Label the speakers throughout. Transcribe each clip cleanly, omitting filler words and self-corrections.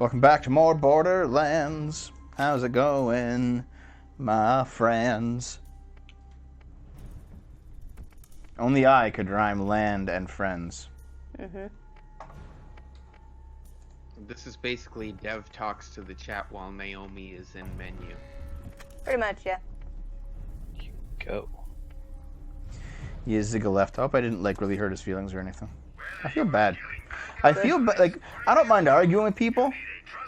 Speaker 1: Welcome back to more Borderlands. How's it going, my friends? Only I could rhyme land and friends.
Speaker 2: Mm-hmm.
Speaker 3: This is basically Dev talks to the chat while Naomi is in menu.
Speaker 2: Pretty much, yeah.
Speaker 4: Go.
Speaker 1: Yeah, Zigga left. I hope I didn't really hurt his feelings or anything. I feel bad. I feel like I don't mind arguing with people,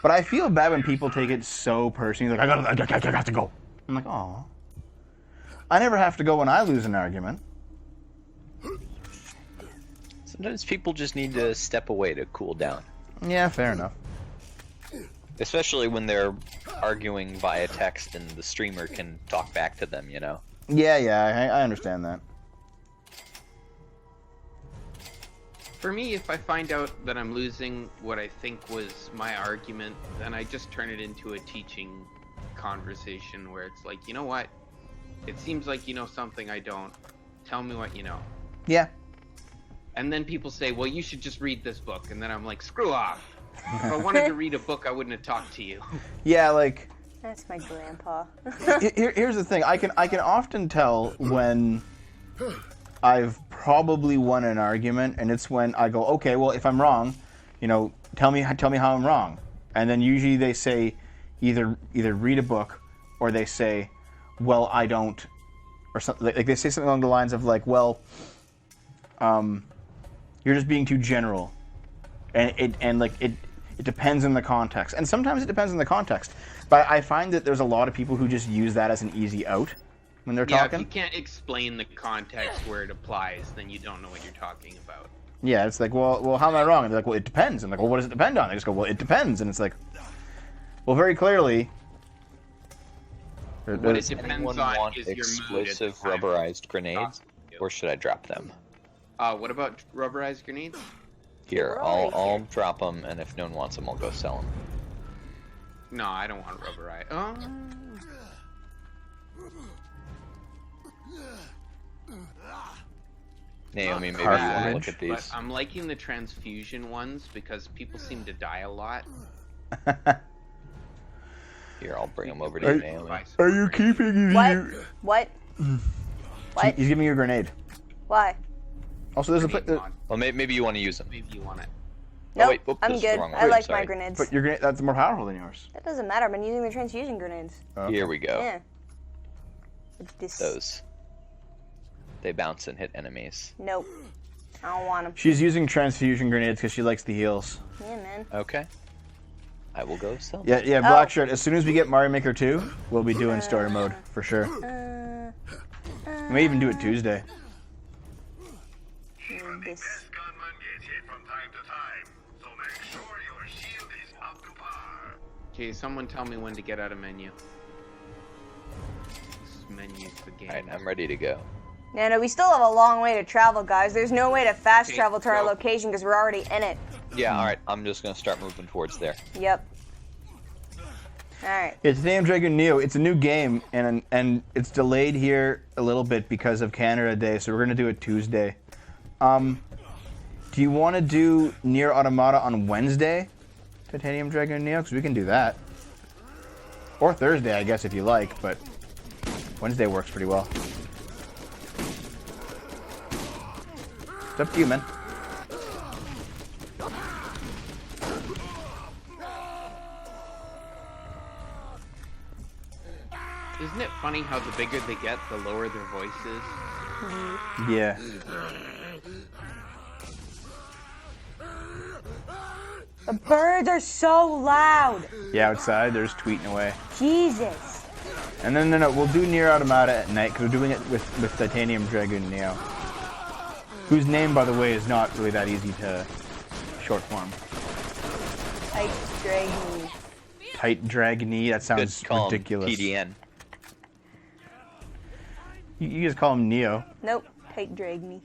Speaker 1: but I feel bad when people take it so personally. Like I got to go. I'm like, oh. I never have to go when I lose an argument.
Speaker 4: Sometimes people just need to step away to cool down.
Speaker 1: Yeah, fair enough.
Speaker 4: Especially when they're arguing via text and the streamer can talk back to them, you know?
Speaker 1: Yeah, I understand that.
Speaker 3: For me, if I find out that I'm losing what I think was my argument, then I just turn it into a teaching conversation where it's like, you know what? It seems like you know something I don't. Tell me what you know.
Speaker 1: Yeah.
Speaker 3: And then people say, well, you should just read this book. And then I'm like, screw off. If I wanted to read a book, I wouldn't have talked to you.
Speaker 1: Yeah, like...
Speaker 2: That's my grandpa.
Speaker 1: Here's the thing. I can often tell when I've probably won an argument, and it's when I go, okay, well, if I'm wrong, you know, tell me how I'm wrong. And then usually they say either read a book, or they say, well, I don't, or something like they say something along the lines of like, well, you're just being too general, and it depends on the context, and sometimes it depends on the context. But I find that there's a lot of people who just use that as an easy out when they're talking.
Speaker 3: Yeah, if you can't explain the context where it applies, then you don't know what you're talking about.
Speaker 1: Yeah, it's like, well, how am I wrong? And they're like, well, it depends. I'm like, well, what does it depend on? They just go, well, it depends, and it's like, well, very clearly.
Speaker 3: What it
Speaker 4: Does
Speaker 3: depends
Speaker 4: anyone
Speaker 3: on
Speaker 4: want
Speaker 3: is your mood at
Speaker 4: explosive
Speaker 3: the time.
Speaker 4: rubberized grenades, or should I drop them?
Speaker 3: What about rubberized grenades?
Speaker 4: Here,
Speaker 2: We're already
Speaker 4: I'll drop them, and if no one wants them, I'll go sell them.
Speaker 3: No, I don't want rubberized.
Speaker 4: Naomi, maybe you
Speaker 1: Cartridge.
Speaker 4: want to look at
Speaker 3: But
Speaker 4: these.
Speaker 3: I'm liking the transfusion ones because people seem to die a lot.
Speaker 4: Here, I'll bring them over to you, Naomi.
Speaker 1: Are you keeping
Speaker 2: What? What?
Speaker 1: He's giving you a grenade.
Speaker 2: Why?
Speaker 1: Also, there's a
Speaker 3: Grenade
Speaker 1: but
Speaker 3: mod.
Speaker 4: Well, maybe you want to use them.
Speaker 3: Maybe you want it.
Speaker 2: Nope,
Speaker 4: wait, oop,
Speaker 2: I'm
Speaker 4: this is the
Speaker 2: good.
Speaker 4: wrong
Speaker 2: I
Speaker 4: one,
Speaker 2: like
Speaker 4: sorry.
Speaker 2: my grenades.
Speaker 1: your grenade that's more powerful than yours.
Speaker 2: That doesn't matter. I've been using the transfusion grenades.
Speaker 1: Okay.
Speaker 4: Here we go.
Speaker 2: Yeah. This.
Speaker 4: Those. They bounce and hit enemies.
Speaker 2: Nope. I don't want them.
Speaker 1: She's using transfusion grenades because she likes the heals.
Speaker 2: Yeah, man.
Speaker 4: Okay. I will go sell them.
Speaker 1: Yeah, Black Shirt. As soon as we get Mario Maker 2, we'll be doing story mode for sure. We may even do it Tuesday.
Speaker 2: This.
Speaker 5: Gunman gets hit from time to time, so make sure your shield is up to par.
Speaker 3: Okay, someone tell me when to get out of menu. This menu's the game.
Speaker 4: Alright, I'm ready to go.
Speaker 2: Yeah, no, we still have a long way to travel, guys. There's no way to fast
Speaker 3: Okay,
Speaker 2: travel to our
Speaker 3: go.
Speaker 2: location because we're already in it.
Speaker 4: Yeah, alright, I'm just gonna start moving towards there.
Speaker 2: Yep. Alright.
Speaker 1: It's Name Dragon Neo. It's a new game, and it's delayed here a little bit because of Canada Day, so we're gonna do it Tuesday. Do you want to do Nier Automata on Wednesday, Titanium Dragon Neo? Because we can do that. Or Thursday, I guess, if you like, but Wednesday works pretty well. It's up to you, man.
Speaker 3: Isn't it funny how the bigger they get, the lower their voice is?
Speaker 1: Yeah.
Speaker 2: The birds are so loud.
Speaker 1: Yeah, outside, they're just tweeting away.
Speaker 2: Jesus.
Speaker 1: And then, no, we'll do Nier Automata at night, because we're doing it with Titanium Dragon Neo. Whose name, by the way, is not really that easy to short form.
Speaker 2: Tight dragon.
Speaker 1: Tight Dragony, that sounds
Speaker 4: Good call 'em
Speaker 1: ridiculous.
Speaker 4: TDN.
Speaker 1: You just call him Neo.
Speaker 2: Nope. Tight dragon.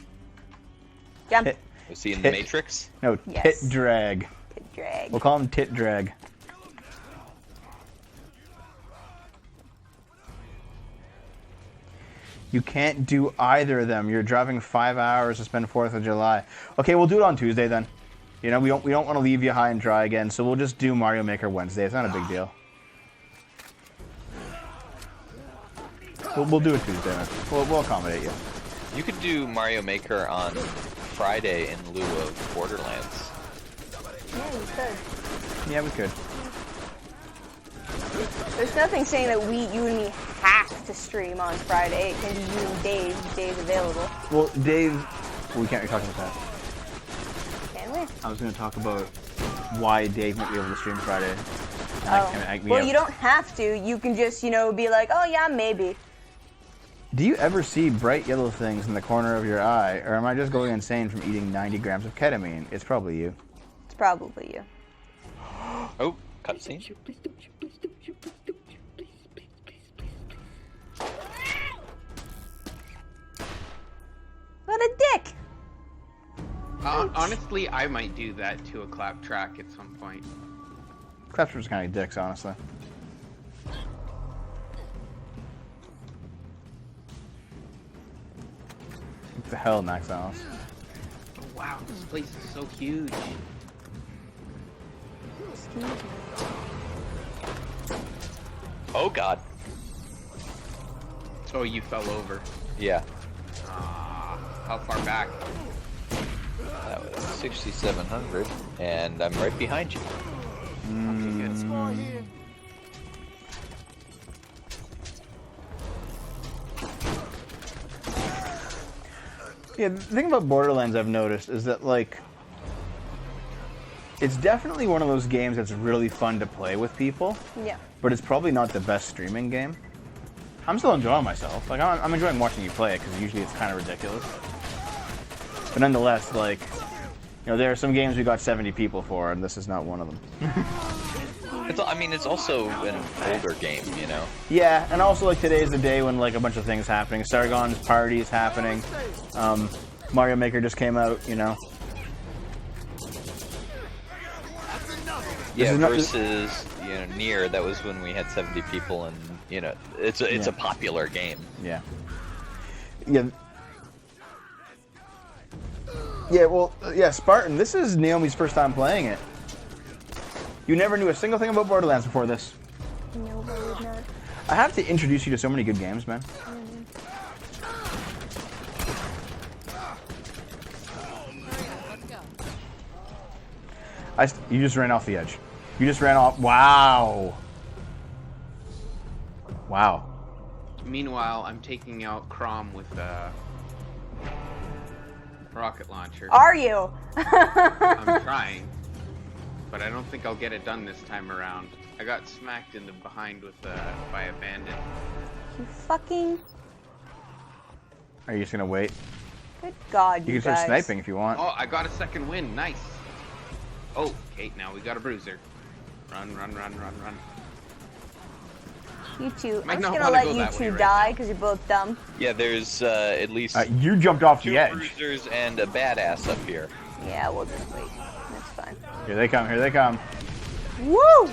Speaker 2: Jump.
Speaker 1: Tit,
Speaker 4: Was he in
Speaker 1: Tit.
Speaker 4: the Matrix?
Speaker 1: no,
Speaker 2: Yes.
Speaker 1: Tit Drag.
Speaker 2: Tight drag.
Speaker 1: We'll call him Tit Drag. You can't do either of them. You're driving 5 hours to spend 4th of July. Okay, we'll do it on Tuesday then. You know, we don't want to leave you high and dry again, so we'll just do Mario Maker Wednesday. It's not a big deal. We'll do it Tuesday, man. We'll accommodate you.
Speaker 4: You could do Mario Maker on Friday in lieu of Borderlands.
Speaker 2: Yeah, you could.
Speaker 1: Yeah, we could.
Speaker 2: There's nothing saying that you and me have to stream on Friday. It can be you and Dave. Dave's available.
Speaker 1: Well, Dave, we can't be talking about that.
Speaker 2: Can we?
Speaker 1: I was going to talk about why Dave won't be able to stream Friday.
Speaker 2: Well, you don't have to. You can just, be like, oh yeah, maybe.
Speaker 1: Do you ever see bright yellow things in the corner of your eye, or am I just going insane from eating 90 grams of ketamine? It's probably you.
Speaker 2: It's probably you.
Speaker 4: Oh, cutscene.
Speaker 2: What a dick!
Speaker 3: Honestly, I might do that to a clap track at some point.
Speaker 1: Claptrap's kind of dicks, honestly. What the hell, Max Alice?
Speaker 3: Oh, wow, this place is so huge.
Speaker 2: Excuse me.
Speaker 4: Oh god.
Speaker 3: Oh, you fell over.
Speaker 4: Yeah.
Speaker 3: How far back?
Speaker 4: That was 6,700, and I'm right behind you.
Speaker 3: Okay, good.
Speaker 1: Yeah, the thing about Borderlands I've noticed is that, like, it's definitely one of those games that's really fun to play with people,
Speaker 2: Yeah.
Speaker 1: but it's probably not the best streaming game. I'm still enjoying myself. Like, I'm enjoying watching you play it, because usually it's kind of ridiculous. But nonetheless, like, there are some games we got 70 people for, and this is not one of them.
Speaker 4: It's also an older game,
Speaker 1: Yeah, and also, like, today's the day when, like, a bunch of things happening. Sargon's party is happening. Mario Maker just came out,
Speaker 4: Yeah, versus, Nier, that was when we had 70 people, and, it's a popular game.
Speaker 1: Yeah. Yeah. Yeah, well, Spartan, this is Naomi's first time playing it. You never knew a single thing about Borderlands before this.
Speaker 2: No, I would not.
Speaker 1: I have to introduce you to so many good games, man. You just ran off the edge. You just ran off. Wow. Wow.
Speaker 3: Meanwhile, I'm taking out Crom with a rocket launcher.
Speaker 2: Are you?
Speaker 3: I'm trying, but I don't think I'll get it done this time around. I got smacked in the behind by a bandit.
Speaker 2: You fucking...
Speaker 1: Are you just gonna wait?
Speaker 2: Good God,
Speaker 1: You can start sniping if you want.
Speaker 3: Oh, I got a second win. Nice. Oh, okay, now we got a bruiser. Run, run, run, run, run.
Speaker 2: You two.
Speaker 3: Might
Speaker 2: I'm
Speaker 3: not
Speaker 2: just gonna
Speaker 3: wanna
Speaker 2: let
Speaker 3: go
Speaker 2: you
Speaker 3: that way
Speaker 2: two
Speaker 3: right
Speaker 2: die
Speaker 3: now.
Speaker 2: because you're both dumb.
Speaker 4: Yeah, there's at least
Speaker 1: You jumped off
Speaker 4: two
Speaker 1: the edge.
Speaker 4: bruisers and a badass up here.
Speaker 2: Yeah, we'll just wait. That's fine.
Speaker 1: Here they come. Here they come.
Speaker 2: Woo!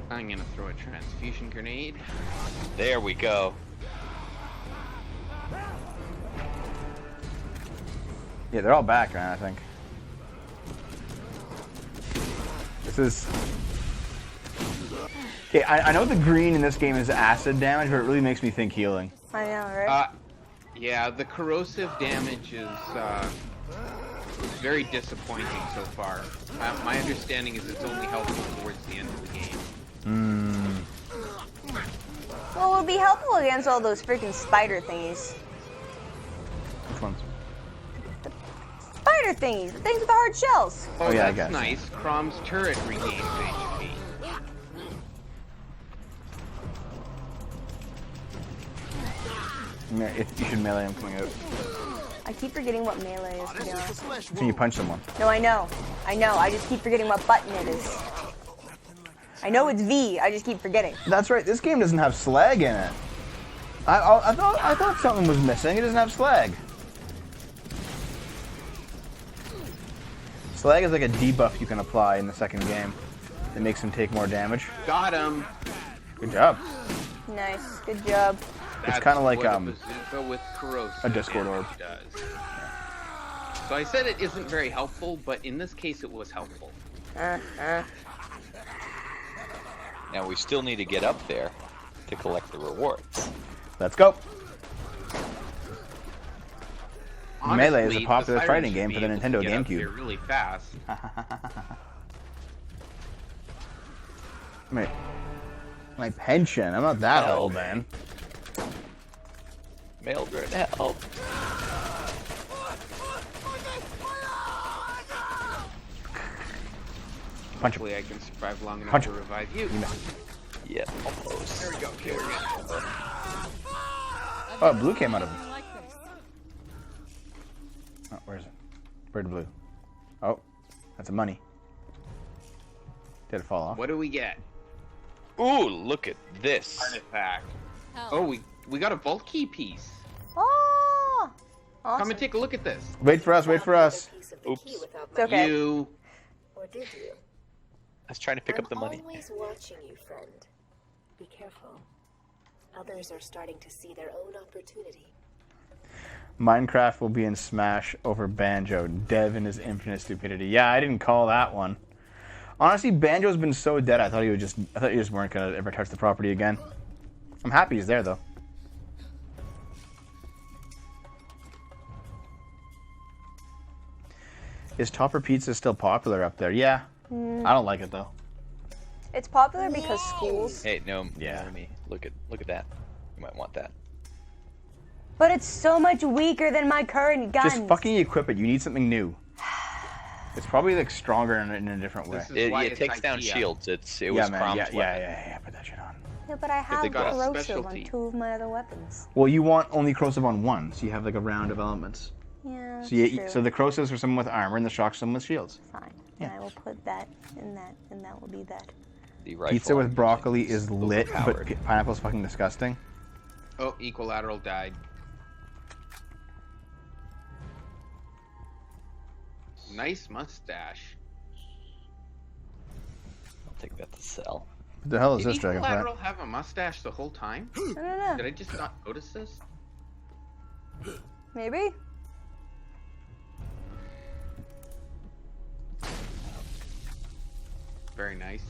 Speaker 3: I'm gonna throw a transfusion grenade.
Speaker 4: There we go.
Speaker 1: Yeah, they're all back, man, I think. This is... Okay, I know the green in this game is acid damage, but it really makes me think healing.
Speaker 2: I know, right?
Speaker 3: Yeah, the corrosive damage is very disappointing so far. My understanding is it's only helpful towards the end of the game.
Speaker 2: Well, it would be helpful against all those freaking spider thingies.
Speaker 1: Which ones?
Speaker 2: Spider thingies! The things with the hard shells!
Speaker 3: Oh,
Speaker 1: yeah, I
Speaker 3: that's
Speaker 1: guess.
Speaker 3: nice. Crom's turret regains HP.
Speaker 1: You should melee him coming out.
Speaker 2: I keep forgetting what melee is, to be honest.
Speaker 1: Can you punch someone?
Speaker 2: No, I know. I just keep forgetting what button it is. I know it's V, I just keep forgetting.
Speaker 1: That's right, this game doesn't have slag in it. I thought something was missing. It doesn't have slag. Slag is like a debuff you can apply in the second game. It makes him take more damage.
Speaker 3: Got him.
Speaker 1: Good job.
Speaker 2: Nice, good job.
Speaker 3: That's
Speaker 1: kind of like
Speaker 3: what a bazooka with corrosive
Speaker 1: a Discord orb.
Speaker 3: does. So I said it isn't very helpful, but in this case it was helpful.
Speaker 4: Now we still need to get up there to collect the rewards.
Speaker 1: Let's go.
Speaker 3: Honestly,
Speaker 1: Melee is a popular
Speaker 3: the
Speaker 1: fighting
Speaker 3: Sirens
Speaker 1: game for
Speaker 3: should
Speaker 1: the
Speaker 3: be able
Speaker 1: Nintendo
Speaker 3: to get up
Speaker 1: GameCube.
Speaker 3: there really fast.
Speaker 1: My pension. I'm not that old, man.
Speaker 4: Mildred, help.
Speaker 1: Punch him.
Speaker 3: Hopefully I can survive long enough
Speaker 1: Punch
Speaker 3: to
Speaker 1: him.
Speaker 3: revive you.
Speaker 4: Yeah, almost.
Speaker 3: There we go. There we go.
Speaker 1: Oh, blue came out of him. Oh, where is it? Where'd blue? Oh, that's a money. Did it fall off?
Speaker 3: What do we get?
Speaker 4: Ooh, look at this.
Speaker 3: Artifact. Oh, we got a vault key piece.
Speaker 2: Oh, awesome.
Speaker 3: Come and take a look at this.
Speaker 1: Wait for us, wait for us.
Speaker 4: Oops.
Speaker 2: It's okay.
Speaker 3: You.
Speaker 6: Or did you?
Speaker 4: I was trying to pick up the money.
Speaker 6: I'm always watching you, friend. Be careful. Others are starting to see their own opportunity.
Speaker 1: Minecraft will be in Smash over Banjo. Dev and his infinite stupidity. Yeah, I didn't call that one. Honestly, Banjo's been so dead. I thought you just weren't gonna ever touch the property again. I'm happy he's there though. Is Topper Pizza still popular up there? Yeah. I don't like it though.
Speaker 2: It's popular because schools.
Speaker 4: Hey, no,
Speaker 1: Yeah.
Speaker 4: Naomi, look at that. You might want that.
Speaker 2: But it's so much weaker than my current guns.
Speaker 1: Just fucking equip it. You need something new. It's probably like stronger in a different way.
Speaker 3: This is
Speaker 4: It,
Speaker 3: why
Speaker 4: it
Speaker 3: it's
Speaker 4: takes down
Speaker 3: IKEA.
Speaker 4: shields. It
Speaker 1: Yeah,
Speaker 4: was
Speaker 1: man.
Speaker 4: Crom's
Speaker 1: Yeah,
Speaker 4: weapon.
Speaker 1: yeah. Put that shit on.
Speaker 2: Yeah, but I have
Speaker 4: they got a
Speaker 2: corrosive on
Speaker 3: specialty.
Speaker 2: 2 of my other weapons.
Speaker 1: Well, you want only corrosive on one, so you have like a round of elements.
Speaker 2: Yeah,
Speaker 1: So you,
Speaker 2: true.
Speaker 1: so the corrosives for someone with armor and the shocks for someone with shields.
Speaker 2: Fine.
Speaker 1: Yeah.
Speaker 2: I will put that in that, and that will be that.
Speaker 4: The rifle
Speaker 1: Pizza
Speaker 4: I'm
Speaker 1: with
Speaker 4: using
Speaker 1: broccoli is lit, but
Speaker 4: overpowered.
Speaker 1: pineapple's fucking disgusting.
Speaker 3: Oh, Equilateral died. Nice mustache.
Speaker 4: I'll take that to sell.
Speaker 1: What the hell is
Speaker 3: Did
Speaker 1: this dragonfly?
Speaker 3: Equilateral have a mustache the whole time?
Speaker 2: I don't know.
Speaker 3: Did I just not notice this?
Speaker 2: Maybe?
Speaker 3: Very nice.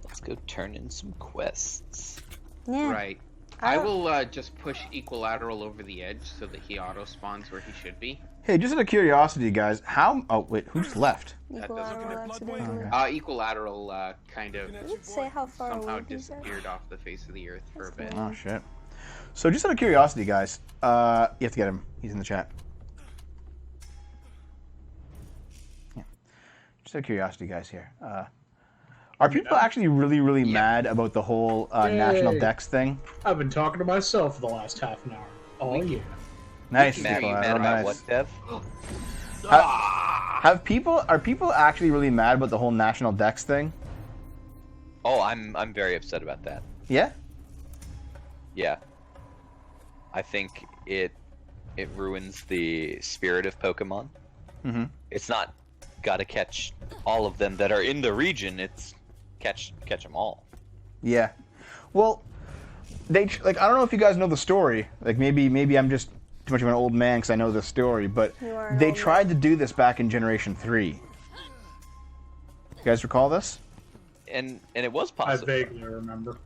Speaker 4: Let's go turn in some quests.
Speaker 2: Yeah.
Speaker 3: Right.
Speaker 2: I
Speaker 3: I
Speaker 2: don't-
Speaker 3: will just push Equilateral over the edge so that he auto spawns where he should be.
Speaker 1: Hey, just out of curiosity, guys, how? Oh wait, who just left?
Speaker 3: That
Speaker 2: Equilateral
Speaker 3: doesn't-
Speaker 2: accidentally.
Speaker 3: Equilateral kind of
Speaker 2: Let's say how far
Speaker 3: somehow
Speaker 2: away he's at.
Speaker 3: disappeared off the face of the earth for a bit.
Speaker 1: Oh shit. So just out of curiosity, guys, you have to get him. He's in the chat. Yeah. Just out of curiosity, guys. Here. Are people actually really mad about the whole national dex thing?
Speaker 7: I've been talking to myself for the last half an hour. Oh, yeah.
Speaker 1: Nice.
Speaker 3: Matt,
Speaker 1: people,
Speaker 4: you mad
Speaker 1: oh,
Speaker 4: about
Speaker 1: nice.
Speaker 4: what, Dev?
Speaker 1: Are people actually really mad about the whole national dex thing?
Speaker 4: Oh, I'm very upset about that.
Speaker 1: Yeah.
Speaker 4: Yeah. I think it ruins the spirit of Pokemon.
Speaker 1: Mm-hmm.
Speaker 4: It's not gotta catch all of them that are in the region. It's catch them all.
Speaker 1: Yeah. Well, they like I don't know if you guys know the story. Like maybe I'm just too much of an old man because I know the story, but
Speaker 2: You are an
Speaker 1: they
Speaker 2: old
Speaker 1: tried to do this back in Generation 3. You guys recall this?
Speaker 4: And it was
Speaker 7: I
Speaker 4: possible.
Speaker 7: vaguely remember.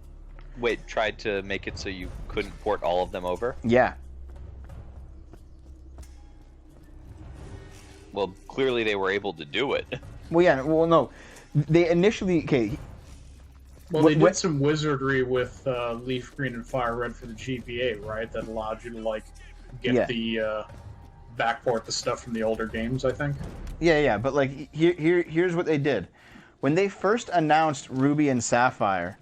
Speaker 4: Wait, tried to make it so you couldn't port all of them over?
Speaker 1: Yeah.
Speaker 4: Well, clearly they were able to do it.
Speaker 1: Well, yeah. Well, no. They initially
Speaker 7: Well,
Speaker 1: What-
Speaker 7: they
Speaker 1: what-
Speaker 7: did some wizardry with Leaf Green and Fire Red for the GBA, right? That allowed you to like get
Speaker 1: Yeah.
Speaker 7: the backport the stuff from the older games. I think.
Speaker 1: Yeah. But like here's what they did. When they first announced Ruby and Sapphire,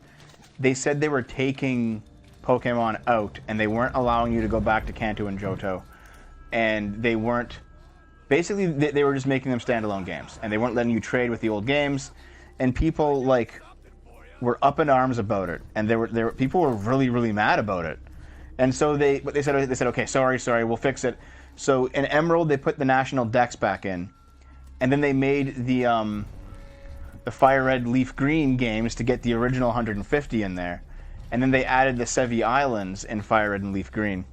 Speaker 1: they said they were taking Pokemon out and they weren't allowing you to go back to Kanto and Johto, and they weren't. Basically, they were just making them standalone games, and they weren't letting you trade with the old games, and people like were up in arms about it, and people were really mad about it, and so they said okay, sorry, we'll fix it. So in Emerald they put the national dex back in, and then they made the Fire Red Leaf Green games to get the original 150 in there, And then they added the Sevi Islands in Fire Red and Leaf Green.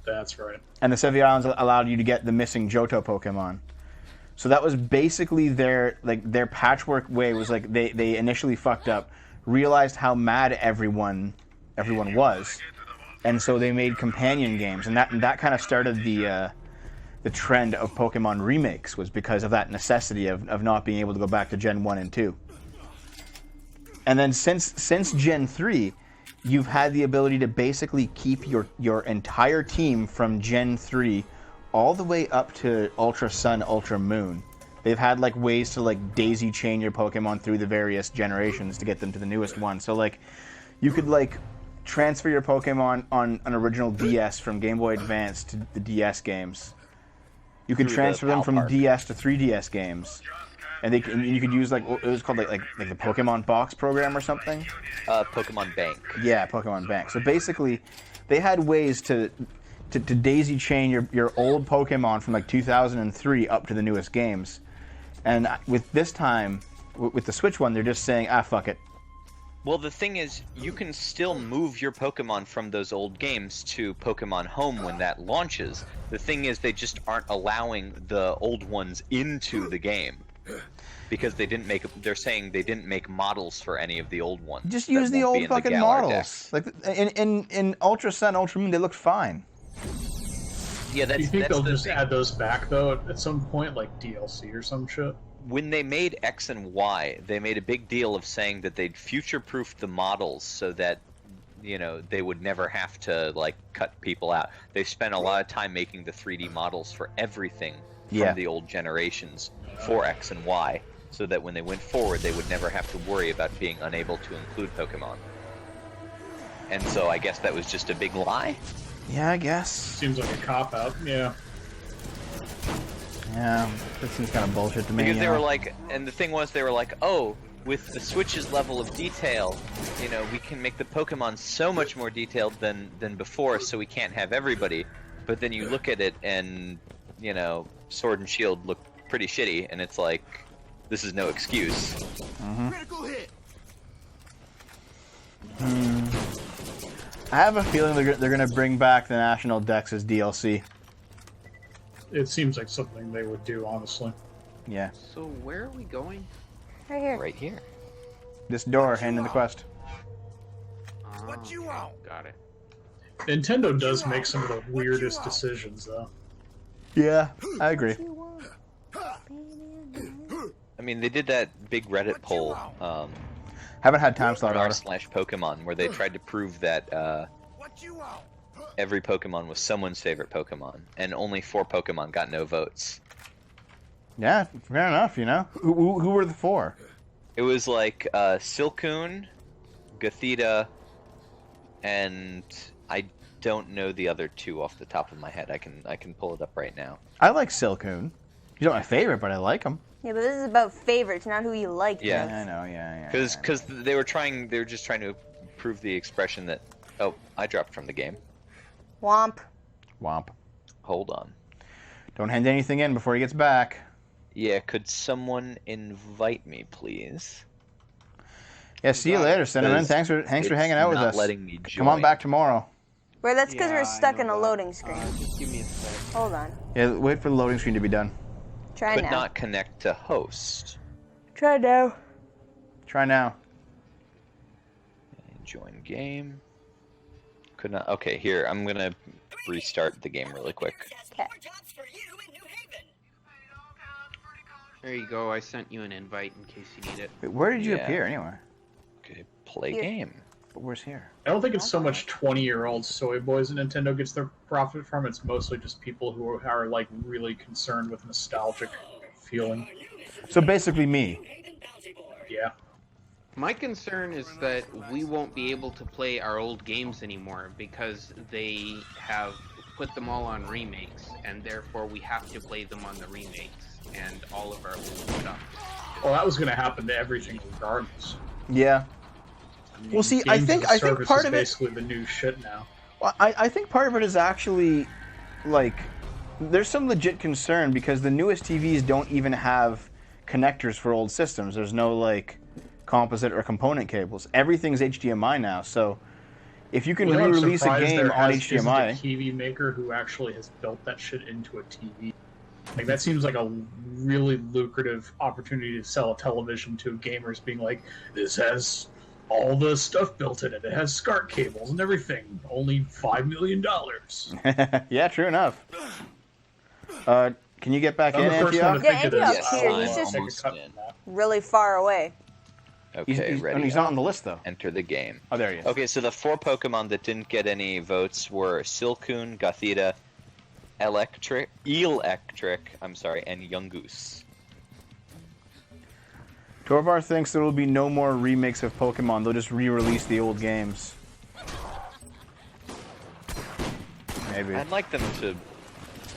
Speaker 7: That's right.
Speaker 1: And the Sevi Islands allowed you to get the missing Johto Pokemon. So that was basically their patchwork way. Was like they initially fucked up, realized how mad everyone was, and so they made companion games, and that kind of started the trend of Pokemon remakes, was because of that necessity of not being able to go back to Gen 1 and 2. And then since Gen 3, you've had the ability to basically keep your entire team from Gen 3 all the way up to Ultra Sun, Ultra Moon. They've had like ways to like daisy chain your Pokemon through the various generations to get them to the newest one. So like you could like transfer your Pokemon on an original DS from Game Boy Advance to the DS games. You could transfer them from DS to 3DS games. And you could use like it was called like the Pokemon Box program or something.
Speaker 4: Pokemon Bank.
Speaker 1: Yeah, Pokemon Bank. So basically, they had ways to daisy chain your old Pokemon from like 2003 up to the newest games. And with this time, with the Switch one, they're just saying, fuck it.
Speaker 4: Well, the thing is, you can still move your Pokemon from those old games to Pokemon Home when that launches. The thing is, they just aren't allowing the old ones into the game. Because they're saying they didn't make models for any of the old ones.
Speaker 1: Just use the old fucking models. Like in Ultra Sun, Ultra Moon, they looked fine.
Speaker 4: Yeah,
Speaker 7: Do you think they'll just add those back though at some point, like DLC or some shit?
Speaker 4: When they made X and Y, they made a big deal of saying that they'd future-proofed the models so that, you know, they would never have to like cut people out. They spent a lot of time making the 3D models for everything from the old generations for X and Y, so that when they went forward, they would never have to worry about being unable to include Pokemon. And so I guess that was just a big lie?
Speaker 1: Yeah, I guess.
Speaker 7: Seems like a cop-out, yeah.
Speaker 1: Yeah, that seems kind of bullshit to me.
Speaker 4: Because they were like, and the thing was, they were like, oh, with the Switch's level of detail, you know, we can make the Pokemon so much more detailed than before, so we can't have everybody. But then you look at it and, you know, Sword and Shield look pretty shitty, and it's like, this is no excuse.
Speaker 5: Critical hit.
Speaker 1: I have a feeling they're going to bring back the National Dex as DLC.
Speaker 7: It seems like something they would do, honestly.
Speaker 1: Yeah.
Speaker 3: So where are we going?
Speaker 2: Right here.
Speaker 4: Right here.
Speaker 1: This door, hand in the quest.
Speaker 5: What you want?
Speaker 3: Got it.
Speaker 7: Nintendo does make some of the weirdest decisions, though.
Speaker 1: Yeah, I agree.
Speaker 4: I mean, they did that big Reddit poll,
Speaker 1: Haven't had time slot on it.
Speaker 4: r/Pokemon, where they tried to prove that
Speaker 5: What you want?
Speaker 4: every Pokemon was someone's favorite Pokemon, and only 4 Pokemon got no votes.
Speaker 1: Yeah, fair enough, you know. Who were the 4?
Speaker 4: It was like Silcoon, Gothita, and I don't know the other 2 off the top of my head. I can pull it up right now.
Speaker 1: I like Silcoon. He's not my favorite, but I like him.
Speaker 2: Yeah, but this is about favorites, not who you like.
Speaker 4: Yeah.
Speaker 1: I know, yeah.
Speaker 4: Because they were just trying to prove the expression that, oh, I dropped from the game.
Speaker 2: Womp.
Speaker 1: Womp.
Speaker 4: Hold on.
Speaker 1: Don't hand anything in before he gets back.
Speaker 4: Yeah, could someone invite me, please?
Speaker 1: Yeah, see you later, Cinnamon. Thanks for hanging out with us.
Speaker 4: Letting me join.
Speaker 1: Come on back tomorrow.
Speaker 2: Well, that's because
Speaker 3: Yeah,
Speaker 2: we're
Speaker 3: I
Speaker 2: stuck
Speaker 3: know
Speaker 2: in a
Speaker 3: that.
Speaker 2: loading screen.
Speaker 3: Just give me a sec.
Speaker 2: Hold on.
Speaker 1: Yeah, wait for the loading screen to be done.
Speaker 2: Try
Speaker 4: Could
Speaker 2: now.
Speaker 4: not connect to host.
Speaker 2: Try now.
Speaker 1: Try now.
Speaker 4: Join game. Could not. Okay, here. I'm gonna restart the game really quick.
Speaker 2: Okay.
Speaker 3: There you go. I sent you an invite in case you need it.
Speaker 1: Wait, where did you
Speaker 4: Yeah.
Speaker 1: appear anyway?
Speaker 4: Okay, play
Speaker 2: Here.
Speaker 4: game.
Speaker 1: But where's here?
Speaker 7: I don't think it's so much 20-year-old soy boys that Nintendo gets their profit from. It's mostly just people who are like really concerned with nostalgic feeling.
Speaker 1: So basically me.
Speaker 7: Yeah.
Speaker 3: My concern is that we won't be able to play our old games anymore because they have put them all on remakes, and therefore we have to play them on the remakes and all of our old stuff.
Speaker 7: Well, that was going to happen to everything regardless.
Speaker 1: Yeah. Well, see, I
Speaker 7: Games
Speaker 1: think
Speaker 7: as a service
Speaker 1: part
Speaker 7: is
Speaker 1: of it.
Speaker 7: basically the new shit now.
Speaker 1: Well, I think part of it is actually, like, there's some legit concern because the newest TVs don't even have connectors for old systems. There's no, like, composite or component cables. Everything's HDMI now, so if you can
Speaker 7: Well, I'm
Speaker 1: re-release a
Speaker 7: surprised
Speaker 1: game
Speaker 7: there
Speaker 1: on
Speaker 7: isn't a
Speaker 1: HDMI,
Speaker 7: TV maker who actually has built that shit into a TV. Like, that seems like a really lucrative opportunity to sell a television to gamers, being like, this has all the stuff built in it. It has SCART cables and everything. Only $5 million.
Speaker 1: yeah, true enough. Can you get back
Speaker 7: I'm
Speaker 1: in,
Speaker 7: the first one to
Speaker 1: Antioch?
Speaker 2: Yeah,
Speaker 7: think of this.
Speaker 2: Antioch's here.
Speaker 7: I'll,
Speaker 2: He's just-
Speaker 7: take a
Speaker 4: almost
Speaker 7: cut
Speaker 4: in.
Speaker 7: from that.
Speaker 2: Really far away.
Speaker 4: Okay, ready.
Speaker 1: He's not on the list though.
Speaker 4: Enter the game.
Speaker 1: Oh, there he is.
Speaker 4: Okay, so the 4 Pokemon that didn't get any votes were Silcoon, Gothita, Electric, and Yungoos.
Speaker 1: Torvar thinks there will be no more remakes of Pokemon. They'll just re-release the old games. Maybe.
Speaker 4: I'd like them to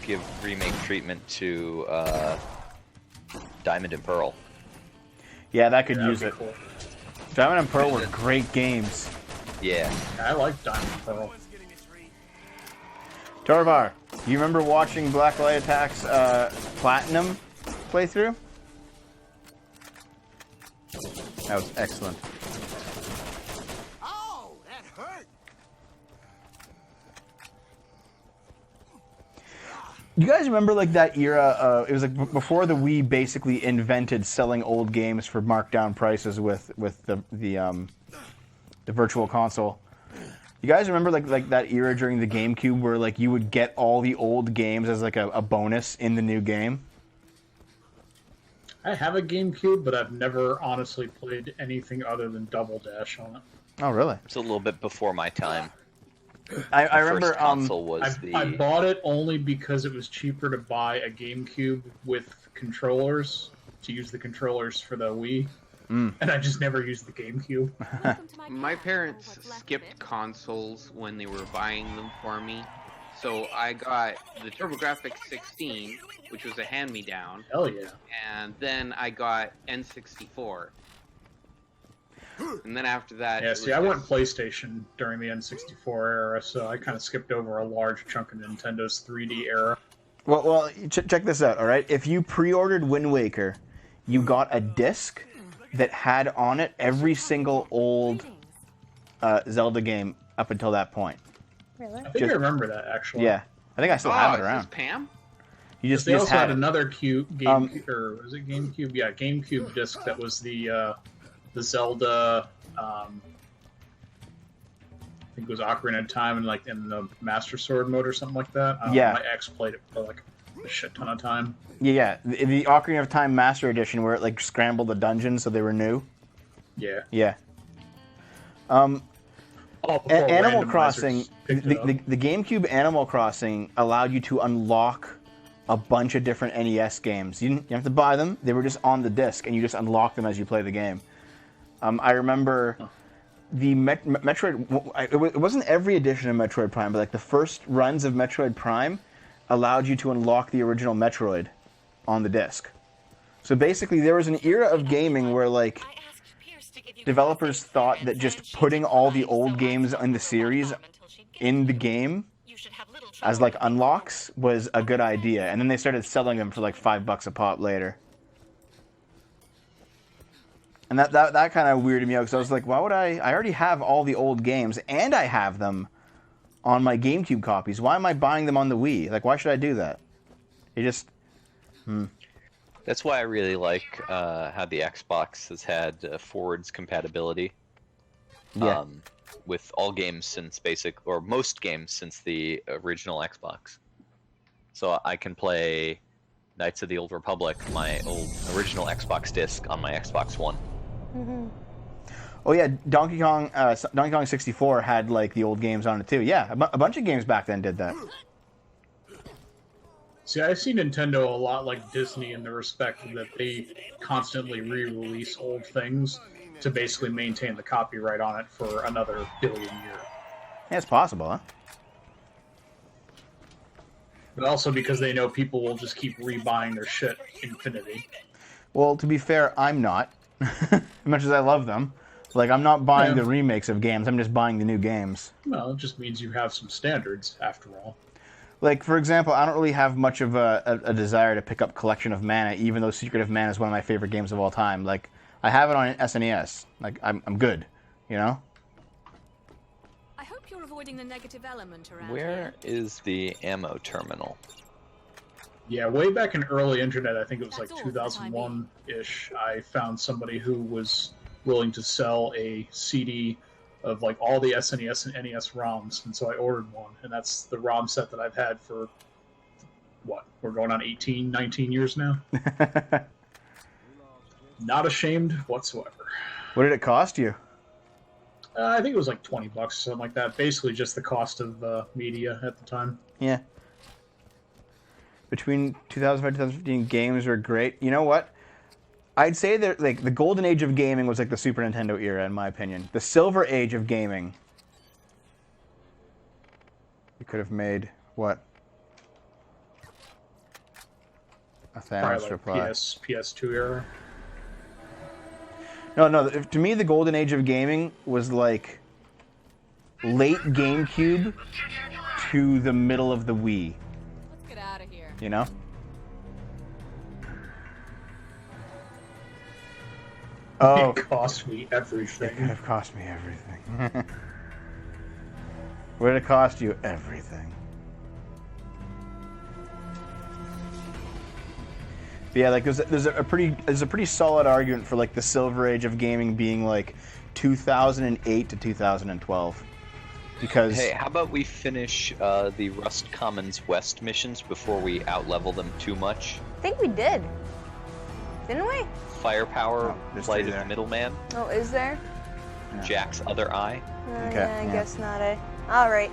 Speaker 4: give remake treatment to Diamond and Pearl.
Speaker 1: Yeah, that could
Speaker 7: That'd
Speaker 1: use
Speaker 7: be
Speaker 1: it.
Speaker 7: cool.
Speaker 1: Diamond and Pearl were great games.
Speaker 4: Yeah.
Speaker 7: I like Diamond Pearl.
Speaker 1: Torvar, you remember watching Blacklight Attack's Platinum playthrough? That was excellent.
Speaker 5: Ow! That hurt!
Speaker 1: You guys remember like that era? It was like before the Wii basically invented selling old games for markdown prices with the Virtual Console. You guys remember like that era during the GameCube where like you would get all the old games as like a bonus in the new game?
Speaker 7: I have a GameCube, but I've never honestly played anything other than Double Dash on it.
Speaker 1: Oh, really?
Speaker 4: It's a little bit before my time.
Speaker 1: I
Speaker 4: The
Speaker 1: remember
Speaker 4: first console was
Speaker 7: I bought it only because it was cheaper to buy a GameCube with controllers, to use the controllers for the Wii. And I just never used the GameCube.
Speaker 3: My parents skipped consoles when they were buying them for me. So I got the TurboGrafx 16, which was a hand-me-down,
Speaker 7: Hell yeah.
Speaker 3: and then I got N64. And then after that...
Speaker 7: Yeah,
Speaker 3: it
Speaker 7: see,
Speaker 3: was
Speaker 7: I went
Speaker 3: just-
Speaker 7: PlayStation during the N64 era, so I kind of skipped over a large chunk of Nintendo's 3D era.
Speaker 1: Well, check this out, all right? If you pre-ordered Wind Waker, you got a disc that had on it every single old Zelda game up until that point.
Speaker 2: Really?
Speaker 7: I think I remember that, actually.
Speaker 1: Yeah, I think I still
Speaker 3: Oh,
Speaker 1: have it
Speaker 3: is
Speaker 1: around.
Speaker 3: this Pam?
Speaker 1: You just,
Speaker 7: They
Speaker 1: you just
Speaker 7: also had
Speaker 1: had it.
Speaker 7: another GameCube, or was it GameCube? Yeah, GameCube disc that was the Zelda. I think it was Ocarina of Time and like in the Master Sword mode or something like that. I don't know,
Speaker 1: Yeah.
Speaker 7: my ex played it for like a shit ton of time.
Speaker 1: Yeah, the Ocarina of Time Master Edition where it like scrambled the dungeons so they were new.
Speaker 7: Yeah.
Speaker 1: Yeah.
Speaker 7: All before
Speaker 1: Animal
Speaker 7: randomizers
Speaker 1: Crossing,
Speaker 7: picked it up.
Speaker 1: the GameCube Animal Crossing allowed you to unlock a bunch of different NES games. You didn't have to buy them; they were just on the disc, and you just unlock them as you play the game. I remember the Metroid. It wasn't every edition of Metroid Prime, but like the first runs of Metroid Prime allowed you to unlock the original Metroid on the disc. So basically, there was an era of gaming where like developers thought that just putting all the old games in the series in the game as like unlocks was a good idea, and then they started selling them for like $5 a pop later. And that kind of weirded me out because I was like, why would I already have all the old games and I have them on my GameCube copies. Why am I buying them on the Wii? Like, why should I do that? It just...
Speaker 4: That's why I really like how the Xbox has had forwards compatibility.
Speaker 1: Yeah.
Speaker 4: With all games since most games since the original Xbox. So I can play Knights of the Old Republic, my original Xbox disc, on my Xbox One.
Speaker 1: Oh yeah, Donkey Kong 64 had like the old games on it too. Yeah, a bunch of games back then did that.
Speaker 7: See, I see Nintendo a lot like Disney in the respect that they constantly re-release old things to basically maintain the copyright on it for another billion years.
Speaker 1: Yeah, it's possible, huh?
Speaker 7: But also because they know people will just keep rebuying their shit infinity.
Speaker 1: Well, to be fair, I'm not. As much as I love them. Like, I'm not buying
Speaker 7: Yeah.
Speaker 1: the remakes of games, I'm just buying the new games.
Speaker 7: Well, it just means you have some standards, after all.
Speaker 1: Like, for example, I don't really have much of a desire to pick up Collection of Mana, even though Secret of Mana is one of my favorite games of all time. Like, I have it on SNES. Like I'm good, you know.
Speaker 8: I hope you're avoiding the negative element around
Speaker 4: Where
Speaker 8: here.
Speaker 4: is the ammo terminal?
Speaker 7: Yeah, way back in early internet, I think it was
Speaker 8: That's
Speaker 7: like
Speaker 8: all for the time
Speaker 7: 2001-ish, I found somebody who was willing to sell a CD of like all the SNES and NES ROMs, and so I ordered one, and that's the ROM set that I've had for, what, we're going on 18, 19 years now? Not ashamed whatsoever.
Speaker 1: What did it cost you?
Speaker 7: I think it was like $20, something like that. Basically just the cost of media at the time.
Speaker 1: Yeah. Between 2005 and 2015, games were great. You know what? I'd say that like the golden age of gaming was like the Super Nintendo era, in my opinion. The silver age of gaming. You could have made what? A Thanos
Speaker 7: Probably like
Speaker 1: reply.
Speaker 7: PS2 era.
Speaker 1: No. To me, the golden age of gaming was like late GameCube to the middle of the Wii.
Speaker 8: Let's get out of here.
Speaker 1: You know? Oh,
Speaker 7: It cost me
Speaker 1: it could
Speaker 7: everything.
Speaker 1: have cost me everything. What did it cost you? Everything. But yeah, like there's a pretty solid argument for like the silver age of gaming being like 2008 to 2012. Because
Speaker 4: Hey, how about we finish the Rust Commons West missions before we outlevel them too much?
Speaker 2: I think we did. Didn't we?
Speaker 4: Firepower,
Speaker 1: Oh, there's
Speaker 4: Light
Speaker 1: two
Speaker 4: of
Speaker 1: there.
Speaker 4: the Middleman,
Speaker 2: Oh, is there?
Speaker 4: Jack's other eye.
Speaker 1: Okay,
Speaker 2: Yeah, I
Speaker 1: yeah.
Speaker 2: guess not, eh? Alright.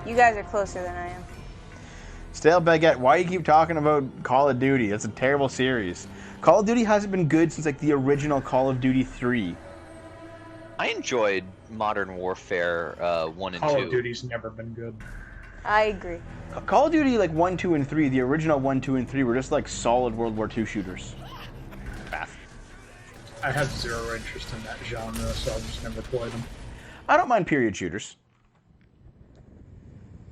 Speaker 2: You guys are closer than I am.
Speaker 1: Stale Baguette, why do you keep talking about Call of Duty? It's a terrible series. Call of Duty hasn't been good since like the original Call of Duty 3.
Speaker 4: I enjoyed Modern Warfare 1 and 2.
Speaker 7: Call of Duty's never been good.
Speaker 2: I agree.
Speaker 1: Call of Duty like 1, 2, and 3, the original 1, 2, and 3 were just like solid World War II shooters.
Speaker 7: I have zero interest in that genre, so I'll just never play them.
Speaker 1: I don't mind period shooters.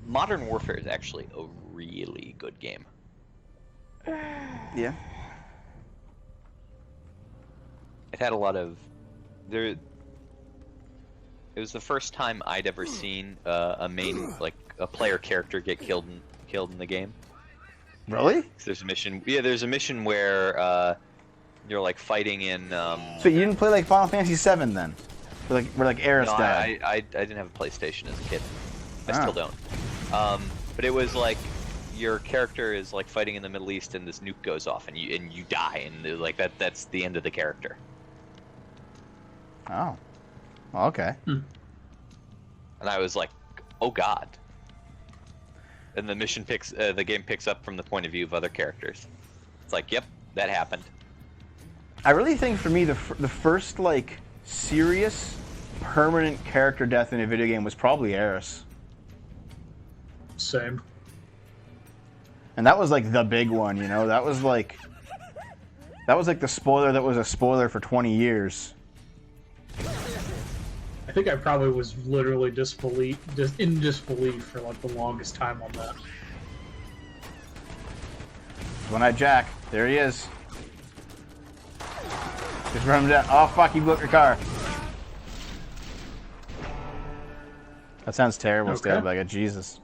Speaker 4: Modern Warfare is actually a really good game.
Speaker 1: Yeah.
Speaker 4: It had a lot of there. It was the first time I'd ever seen a main like a player character get killed in the game.
Speaker 1: Really?
Speaker 4: 'Cause there's a mission. Yeah, there's a mission where you're like fighting in.
Speaker 1: So you didn't play like Final Fantasy VII then? Where like Aerith
Speaker 4: No,
Speaker 1: died?
Speaker 4: I didn't have a PlayStation as a kid. I
Speaker 1: Ah.
Speaker 4: still don't. But it was like your character is like fighting in the Middle East and this nuke goes off and you die and like that's the end of the character.
Speaker 1: Oh. Well, okay.
Speaker 4: And I was like, oh god. And the game picks up from the point of view of other characters. It's like, yep, that happened.
Speaker 1: I really think for me the first like serious permanent character death in a video game was probably Aerith.
Speaker 7: Same.
Speaker 1: And that was like the big one, you know? That was like the spoiler that was a spoiler for 20 years.
Speaker 7: I think I probably was literally in disbelief for like the longest time on that.
Speaker 1: One-Eyed Jack. There he is. Just run him down. Oh, fuck, he blew up your car. That sounds terrible,
Speaker 7: Okay.
Speaker 1: Stale Baguette. Jesus.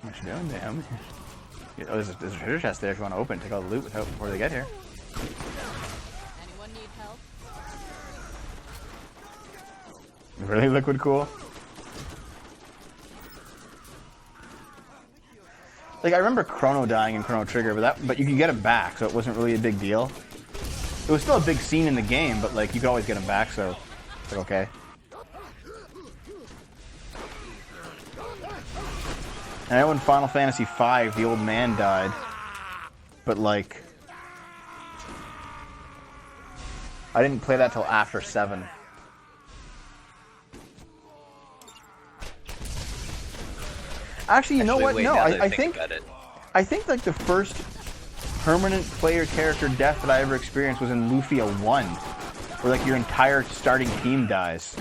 Speaker 1: What you doing, damn? Oh, there's a treasure chest there if you want to open it. Take all the loot before they get here.
Speaker 8: Anyone need help?
Speaker 1: Really liquid cool? Like, I remember Chrono dying in Chrono Trigger, but you could get him back, so it wasn't really a big deal. It was still a big scene in the game, but like you could always get him back, so it's like, okay. And I know in Final Fantasy V, the old man died, but like, I didn't play that till after 7. Actually, you know what?
Speaker 4: wait,
Speaker 1: No,
Speaker 4: now that
Speaker 1: I
Speaker 4: think
Speaker 1: think
Speaker 4: about it.
Speaker 1: I think like the first permanent player character death that I ever experienced was in Lufia 1, where like your entire starting team dies.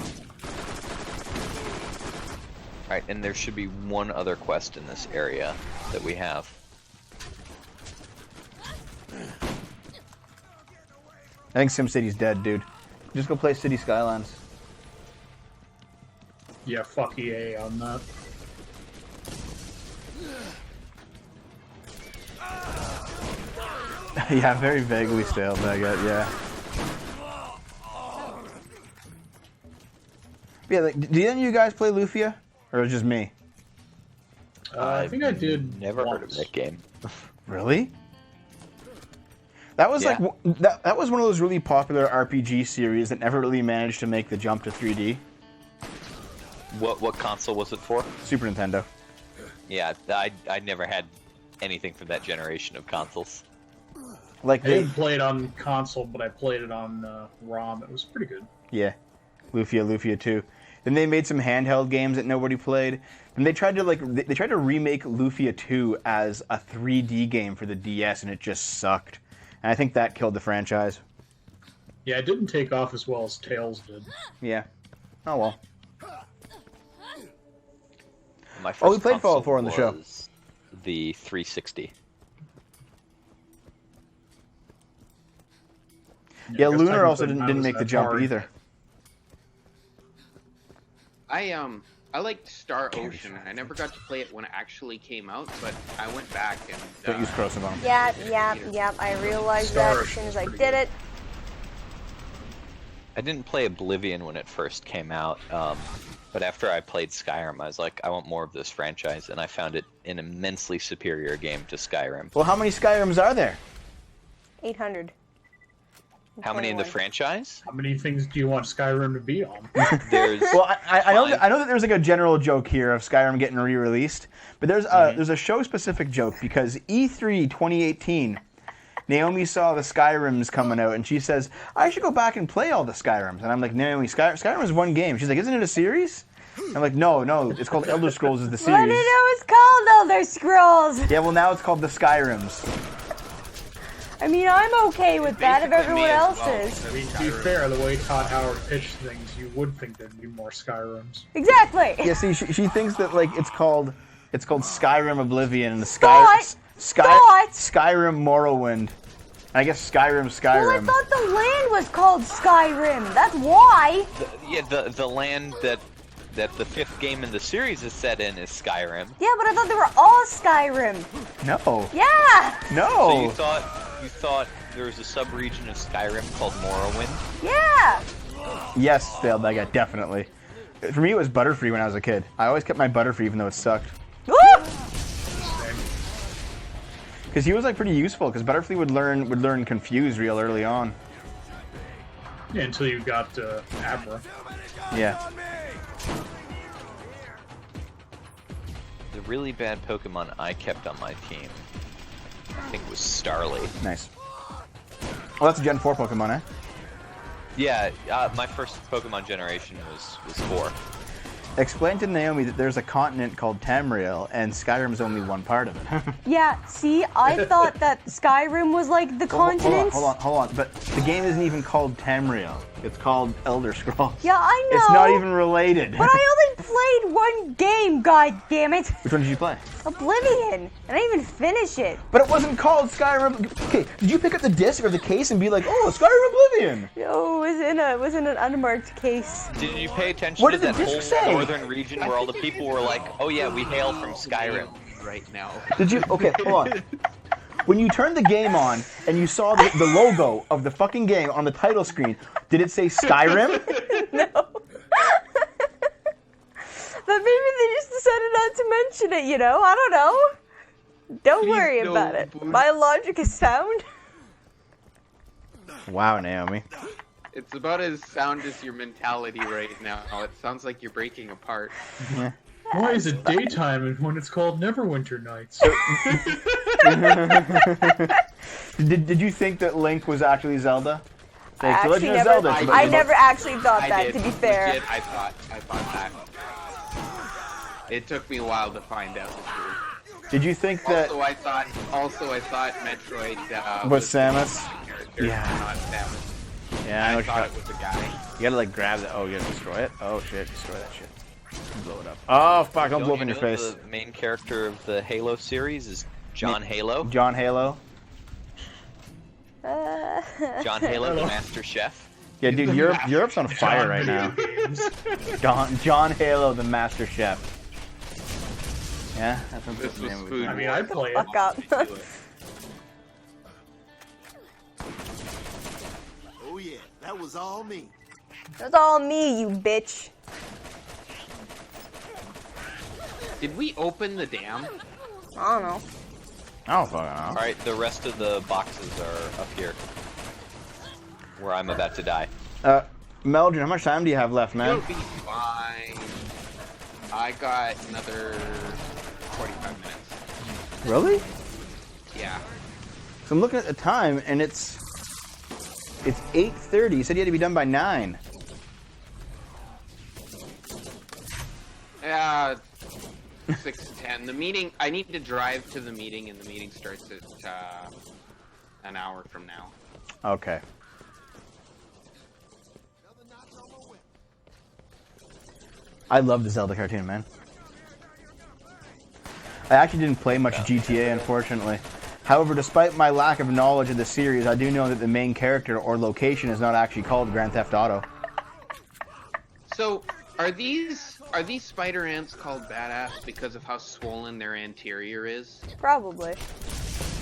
Speaker 4: Right, and there should be one other quest in this area that we have.
Speaker 1: I think SimCity's dead, dude. Just go play City Skylines.
Speaker 7: Yeah, fuck EA on that.
Speaker 1: Yeah, very vaguely stale, Baguette, yeah. Yeah, like, did any of you guys play Lufia? Or was it just me?
Speaker 7: I think I did.
Speaker 4: Never heard of
Speaker 7: once.
Speaker 4: that game.
Speaker 1: Really? That was
Speaker 4: Yeah.
Speaker 1: like that was one of those really popular RPG series that never really managed to make the jump to 3D.
Speaker 4: What console was it for?
Speaker 1: Super Nintendo.
Speaker 4: Yeah, I never had anything from that generation of consoles.
Speaker 1: Like
Speaker 7: I didn't play it on console, but I played it on ROM. It was pretty good.
Speaker 1: yeah, Lufia 2. Then they made some handheld games that nobody played. And they tried to they tried to remake Lufia 2 as a 3D game for the DS, and it just sucked. And I think that killed the franchise.
Speaker 7: Yeah, it didn't take off as well as Tales did.
Speaker 1: Yeah. Oh well.
Speaker 4: My first
Speaker 1: Oh, we played
Speaker 4: console
Speaker 1: Fallout 4 on the show.
Speaker 4: was the 360.
Speaker 1: Yeah,
Speaker 7: I guess
Speaker 1: Lunar also
Speaker 7: technically
Speaker 1: didn't
Speaker 7: mine
Speaker 1: make
Speaker 7: was
Speaker 1: the
Speaker 7: that
Speaker 1: jump
Speaker 7: hard.
Speaker 1: either.
Speaker 3: I liked Star Ocean. I never got to play it when it actually came out, but I went back and
Speaker 1: Don't use Crossbone.
Speaker 2: Yeah. I realized
Speaker 7: Star
Speaker 2: that as
Speaker 7: Ocean's
Speaker 2: soon as I
Speaker 7: pretty
Speaker 2: did
Speaker 7: good.
Speaker 2: it.
Speaker 4: I didn't play Oblivion when it first came out, but after I played Skyrim, I was like, I want more of this franchise, and I found it an immensely superior game to Skyrim.
Speaker 1: Well, how many Skyrims are there?
Speaker 2: 800.
Speaker 4: How many in the
Speaker 2: 21.
Speaker 4: franchise?
Speaker 7: How many things do you want Skyrim to be on?
Speaker 4: There's
Speaker 1: Well, I know
Speaker 4: Fine.
Speaker 1: I know that there's like a general joke here of Skyrim getting re-released, but there's a show-specific joke because E3 2018, Naomi saw the Skyrims coming out and she says, "I should go back and play all the Skyrims." And I'm like, "Naomi, Skyrim is one game." She's like, "Isn't it a series?" I'm like, "No, it's called Elder Scrolls is the
Speaker 2: What did
Speaker 1: series."
Speaker 2: it was called Elder Scrolls?
Speaker 1: Yeah, well now it's called the Skyrims.
Speaker 2: I mean, I'm okay with that if
Speaker 3: Basically me
Speaker 2: everyone
Speaker 3: as
Speaker 2: else
Speaker 3: well.
Speaker 2: is.
Speaker 7: I mean, to be fair, the way Todd Howard pitched things, you would think there'd be more Skyrims.
Speaker 2: Exactly.
Speaker 1: Yeah, see, she thinks that like it's called Skyrim Oblivion and the
Speaker 2: Thought.
Speaker 1: Skyrim Morrowind. I guess Skyrim.
Speaker 2: Well, I thought the land was called Skyrim. That's why.
Speaker 4: yeah, the land that the fifth game in the series is set in is Skyrim.
Speaker 2: Yeah, but I thought they were all Skyrim.
Speaker 1: No.
Speaker 2: Yeah.
Speaker 1: No.
Speaker 4: So you thought there was a sub-region of Skyrim called Morrowind?
Speaker 2: Yeah.
Speaker 1: Yes, failed that guy, definitely. For me, it was Butterfree when I was a kid. I always kept my Butterfree even though it sucked.
Speaker 2: Woo!
Speaker 1: Because he was like pretty useful, because Butterfree would learn Confuse real early on.
Speaker 7: Yeah, until you got Abra.
Speaker 1: Yeah.
Speaker 4: The really bad Pokemon I kept on my team, I think, was Starly.
Speaker 1: Nice. Well, that's a Gen 4 Pokemon, eh?
Speaker 4: Yeah, my first Pokemon generation was 4.
Speaker 1: Explain to Naomi that there's a continent called Tamriel, and Skyrim's only one part of it.
Speaker 2: Yeah. See, I thought that Skyrim was like the continent.
Speaker 1: Hold on. But the game isn't even called Tamriel. It's called Elder Scrolls.
Speaker 2: Yeah, I know.
Speaker 1: It's not even related.
Speaker 2: But I only played one game, god damn it.
Speaker 1: Which one did you play?
Speaker 2: Oblivion. I didn't even finish it.
Speaker 1: But it wasn't called Skyrim. Okay, did you pick up the disc or the case and be like, "Oh, Skyrim Oblivion"?
Speaker 2: No, it was in an unmarked case.
Speaker 4: Did you pay attention
Speaker 1: What
Speaker 4: to
Speaker 1: did the
Speaker 4: that whole
Speaker 1: disc say?
Speaker 4: northern region where all the people were like, "Oh yeah, we hail from Skyrim"?
Speaker 3: right now.
Speaker 1: Did you? Okay, hold on. When you turned the game on and you saw the logo of the fucking game on the title screen, did it say Skyrim?
Speaker 2: No. But maybe they just decided not to mention it, you know? I don't know. Don't
Speaker 3: Please
Speaker 2: worry
Speaker 3: no,
Speaker 2: about it.
Speaker 3: Boone.
Speaker 2: My logic is sound.
Speaker 1: Wow, Naomi.
Speaker 3: It's about as sound as your mentality right now. It sounds like you're breaking apart.
Speaker 7: Why is it daytime when it's called Neverwinter Nights?
Speaker 1: Did you think that Link was actually Zelda?
Speaker 2: I
Speaker 1: Like, The
Speaker 2: actually
Speaker 1: Legend of
Speaker 2: never,
Speaker 1: Zelda. it's about-
Speaker 2: I never actually thought
Speaker 3: I
Speaker 2: that,
Speaker 3: did.
Speaker 2: to be fair.
Speaker 3: Legit, I thought that. It took me a while to find out the truth.
Speaker 1: Did you think that
Speaker 3: Also, I thought Metroid
Speaker 1: was Samus?
Speaker 3: character,
Speaker 1: Yeah.
Speaker 3: not Samus.
Speaker 1: Yeah, I know
Speaker 3: I
Speaker 1: what
Speaker 3: thought
Speaker 1: you're
Speaker 3: it was a guy.
Speaker 1: You gotta like grab the. Oh, you gotta destroy it. Oh shit, destroy that shit. blow it up. Oh fuck! Don't blow up in your
Speaker 4: know
Speaker 1: face.
Speaker 4: The main character of the Halo series is John Halo.
Speaker 1: John Halo.
Speaker 4: John Halo, the Master Chef.
Speaker 1: Yeah, dude, Europe's on fire right now. John Halo, the Master Chef. Yeah, that's what
Speaker 3: This
Speaker 1: the
Speaker 3: was
Speaker 1: name would
Speaker 3: food.
Speaker 1: be.
Speaker 7: I mean, I'd play it.
Speaker 2: Fuck up.
Speaker 9: Oh yeah, that was all me.
Speaker 2: That's all me, you bitch.
Speaker 3: Did we open the dam?
Speaker 2: I don't know.
Speaker 1: I don't fucking know.
Speaker 4: Alright, the rest of the boxes are up here. Where I'm about to die.
Speaker 1: Meldrin, how much time do you have left, man?
Speaker 3: You'll be fine. I got another 45 minutes.
Speaker 1: Really?
Speaker 3: Yeah.
Speaker 1: So I'm looking at the time, and it's 8:30. You said you had to be done by 9.
Speaker 3: 6:10. The meeting. I need to drive to the meeting, and the meeting starts at an hour from now.
Speaker 1: Okay. I love the Zelda cartoon, man. I actually didn't play much GTA, unfortunately. However, despite my lack of knowledge of the series, I do know that the main character or location is not actually called Grand Theft Auto.
Speaker 3: So, are these spider ants called badass because of how swollen their anterior is?
Speaker 2: Probably.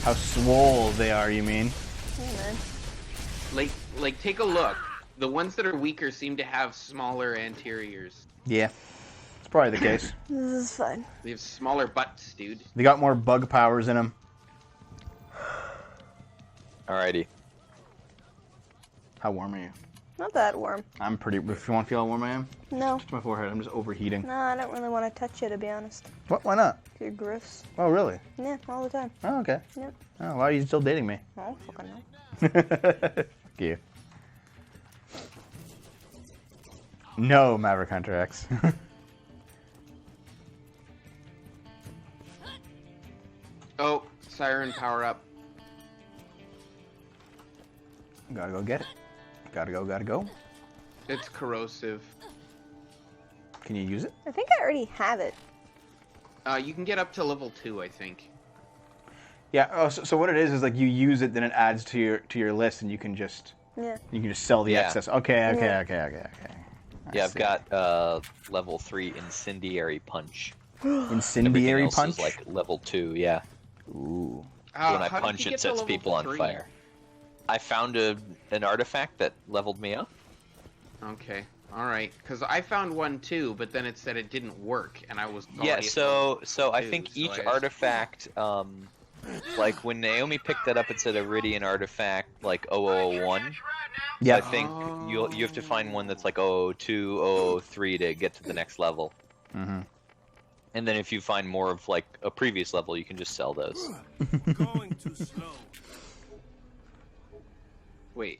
Speaker 1: How swole they are, you mean?
Speaker 2: Hey, man.
Speaker 3: Like take a look. The ones that are weaker seem to have smaller anteriors.
Speaker 1: Yeah. It's probably the case.
Speaker 2: This is fun.
Speaker 3: They have smaller butts, dude.
Speaker 1: They got more bug powers in them.
Speaker 4: Alrighty.
Speaker 1: How warm are you?
Speaker 2: Not that warm.
Speaker 1: I'm pretty... If you want to feel how warm I am?
Speaker 2: No.
Speaker 1: It's my forehead. I'm just overheating.
Speaker 2: No, I don't really want to touch you, to be honest.
Speaker 1: What? Why not?
Speaker 2: You're gross.
Speaker 1: Oh, really?
Speaker 2: Yeah, all the time.
Speaker 1: Oh, okay.
Speaker 2: Yep.
Speaker 1: Oh, why are you still dating me?
Speaker 2: I don't fucking know.
Speaker 1: Fuck you. No, Maverick Hunter X.
Speaker 3: Oh, siren power up.
Speaker 1: Gotta go get it. Gotta go.
Speaker 3: It's corrosive.
Speaker 1: Can you use it?
Speaker 2: I think I already have it.
Speaker 3: You can get up to level 2, I think.
Speaker 1: Yeah. Oh, so what it is like you use it, then it adds to your list, and you can just sell the
Speaker 4: Yeah.
Speaker 1: excess. Okay.
Speaker 4: Yeah, I've got level 3 incendiary punch.
Speaker 1: Incendiary
Speaker 4: Everything else
Speaker 1: punch.
Speaker 4: is like level 2, yeah.
Speaker 1: Ooh.
Speaker 4: When I
Speaker 3: how did
Speaker 4: punch,
Speaker 3: you
Speaker 4: it
Speaker 3: get to
Speaker 4: sets
Speaker 3: level
Speaker 4: people on
Speaker 3: 3?
Speaker 4: fire. I found an artifact that leveled me up.
Speaker 3: Okay, all right. Because I found one too, but then it said it didn't work, and I was
Speaker 4: Yeah,
Speaker 3: already at
Speaker 4: so
Speaker 3: level
Speaker 4: I
Speaker 3: 2,
Speaker 4: think
Speaker 3: so
Speaker 4: each
Speaker 3: I just-
Speaker 4: artifact, like when Naomi picked that up, it said Iridian artifact like 0001.
Speaker 1: Yeah.
Speaker 4: I think you have to find one that's like 002, 003 to get to the next level.
Speaker 1: Mm-hmm.
Speaker 4: And then if you find more of like a previous level, you can just sell those.
Speaker 9: Going too slow.
Speaker 3: Wait.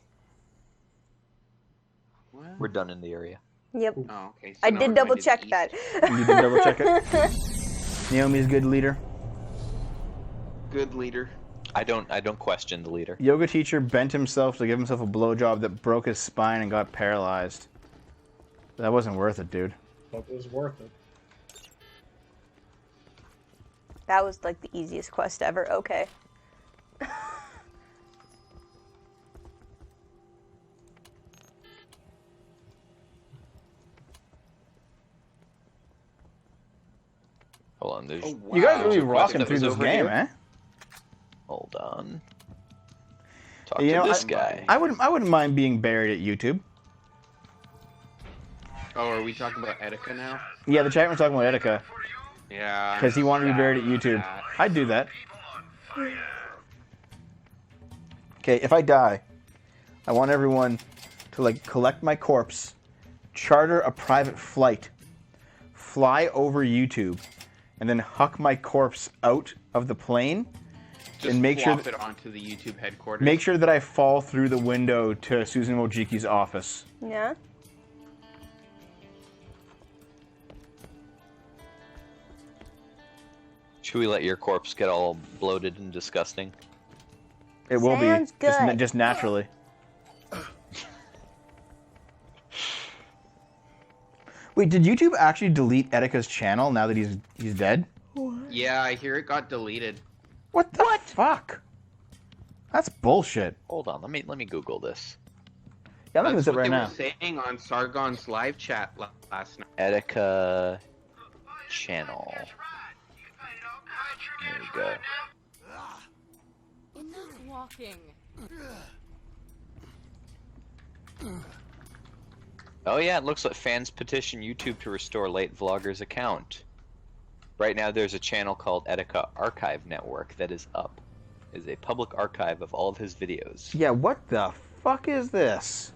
Speaker 3: What?
Speaker 4: We're done in the area.
Speaker 2: Yep.
Speaker 3: Oh, okay. So
Speaker 2: I
Speaker 3: now
Speaker 2: did
Speaker 3: we're
Speaker 2: double
Speaker 3: going to the
Speaker 2: check
Speaker 3: east.
Speaker 2: that.
Speaker 1: You did double check it. Naomi's a good leader.
Speaker 3: Good leader.
Speaker 4: I don't question the leader.
Speaker 1: Yoga teacher bent himself to give himself a blowjob that broke his spine and got paralyzed. That wasn't worth it, dude.
Speaker 7: But it was worth it.
Speaker 2: That was like the easiest quest ever. Okay.
Speaker 4: Hold on, there's.
Speaker 3: Oh, wow.
Speaker 1: You guys are really
Speaker 4: Quest
Speaker 1: rocking
Speaker 4: that
Speaker 1: through
Speaker 4: was
Speaker 1: this
Speaker 4: over
Speaker 1: game,
Speaker 4: here?
Speaker 1: eh?
Speaker 4: Hold on. Talk
Speaker 1: You
Speaker 4: to
Speaker 1: know,
Speaker 4: this guy.
Speaker 1: I wouldn't mind being buried at YouTube.
Speaker 3: Oh, are we talking about Etika now?
Speaker 1: Yeah, the chat was talking about Etika
Speaker 3: Yeah.
Speaker 1: because he wanted to be buried at YouTube.
Speaker 3: Yeah.
Speaker 1: I'd do that. Okay, if I die, I want everyone to like collect my corpse, charter a private flight, fly over YouTube, and then huck my corpse out of the plane.
Speaker 3: Just
Speaker 1: and make sure
Speaker 3: flop it onto the YouTube headquarters.
Speaker 1: Make sure that I fall through the window to Susan Wojcicki's office.
Speaker 2: Yeah.
Speaker 4: Should we let your corpse get all bloated and disgusting?
Speaker 1: It will
Speaker 2: Sounds
Speaker 1: be
Speaker 2: good.
Speaker 1: just naturally. Wait, did YouTube actually delete Etika's channel now that he's dead?
Speaker 3: Yeah, I hear it got deleted.
Speaker 1: What the fuck? That's bullshit.
Speaker 4: Hold on, let me Google this.
Speaker 1: Yeah, I'm looking
Speaker 3: That's
Speaker 1: this up
Speaker 3: what
Speaker 1: right
Speaker 3: they
Speaker 1: now.
Speaker 3: were saying on Sargon's live chat last night.
Speaker 4: Etika channel. There we go.
Speaker 8: Enough walking.
Speaker 4: Oh yeah, it looks like fans petition YouTube to restore late vlogger's account. Right now there's a channel called Etika Archive Network that is up. It is a public archive of all of his videos.
Speaker 1: Yeah, what the fuck is this?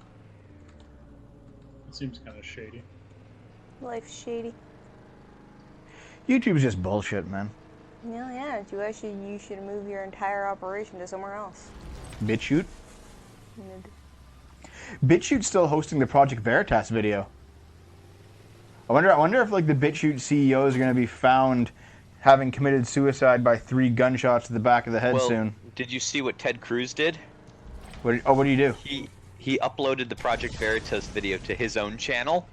Speaker 7: It seems kind of shady.
Speaker 2: Life's shady.
Speaker 1: YouTube's just bullshit, man.
Speaker 2: Yeah. You should move your entire operation to somewhere else.
Speaker 1: BitChute? BitChute's still hosting the Project Veritas video. I wonder if like the BitChute CEOs are going to be found having committed suicide by 3 gunshots to the back of the head soon.
Speaker 4: Did you see what Ted Cruz did?
Speaker 1: What do you do?
Speaker 4: He uploaded the Project Veritas video to his own channel,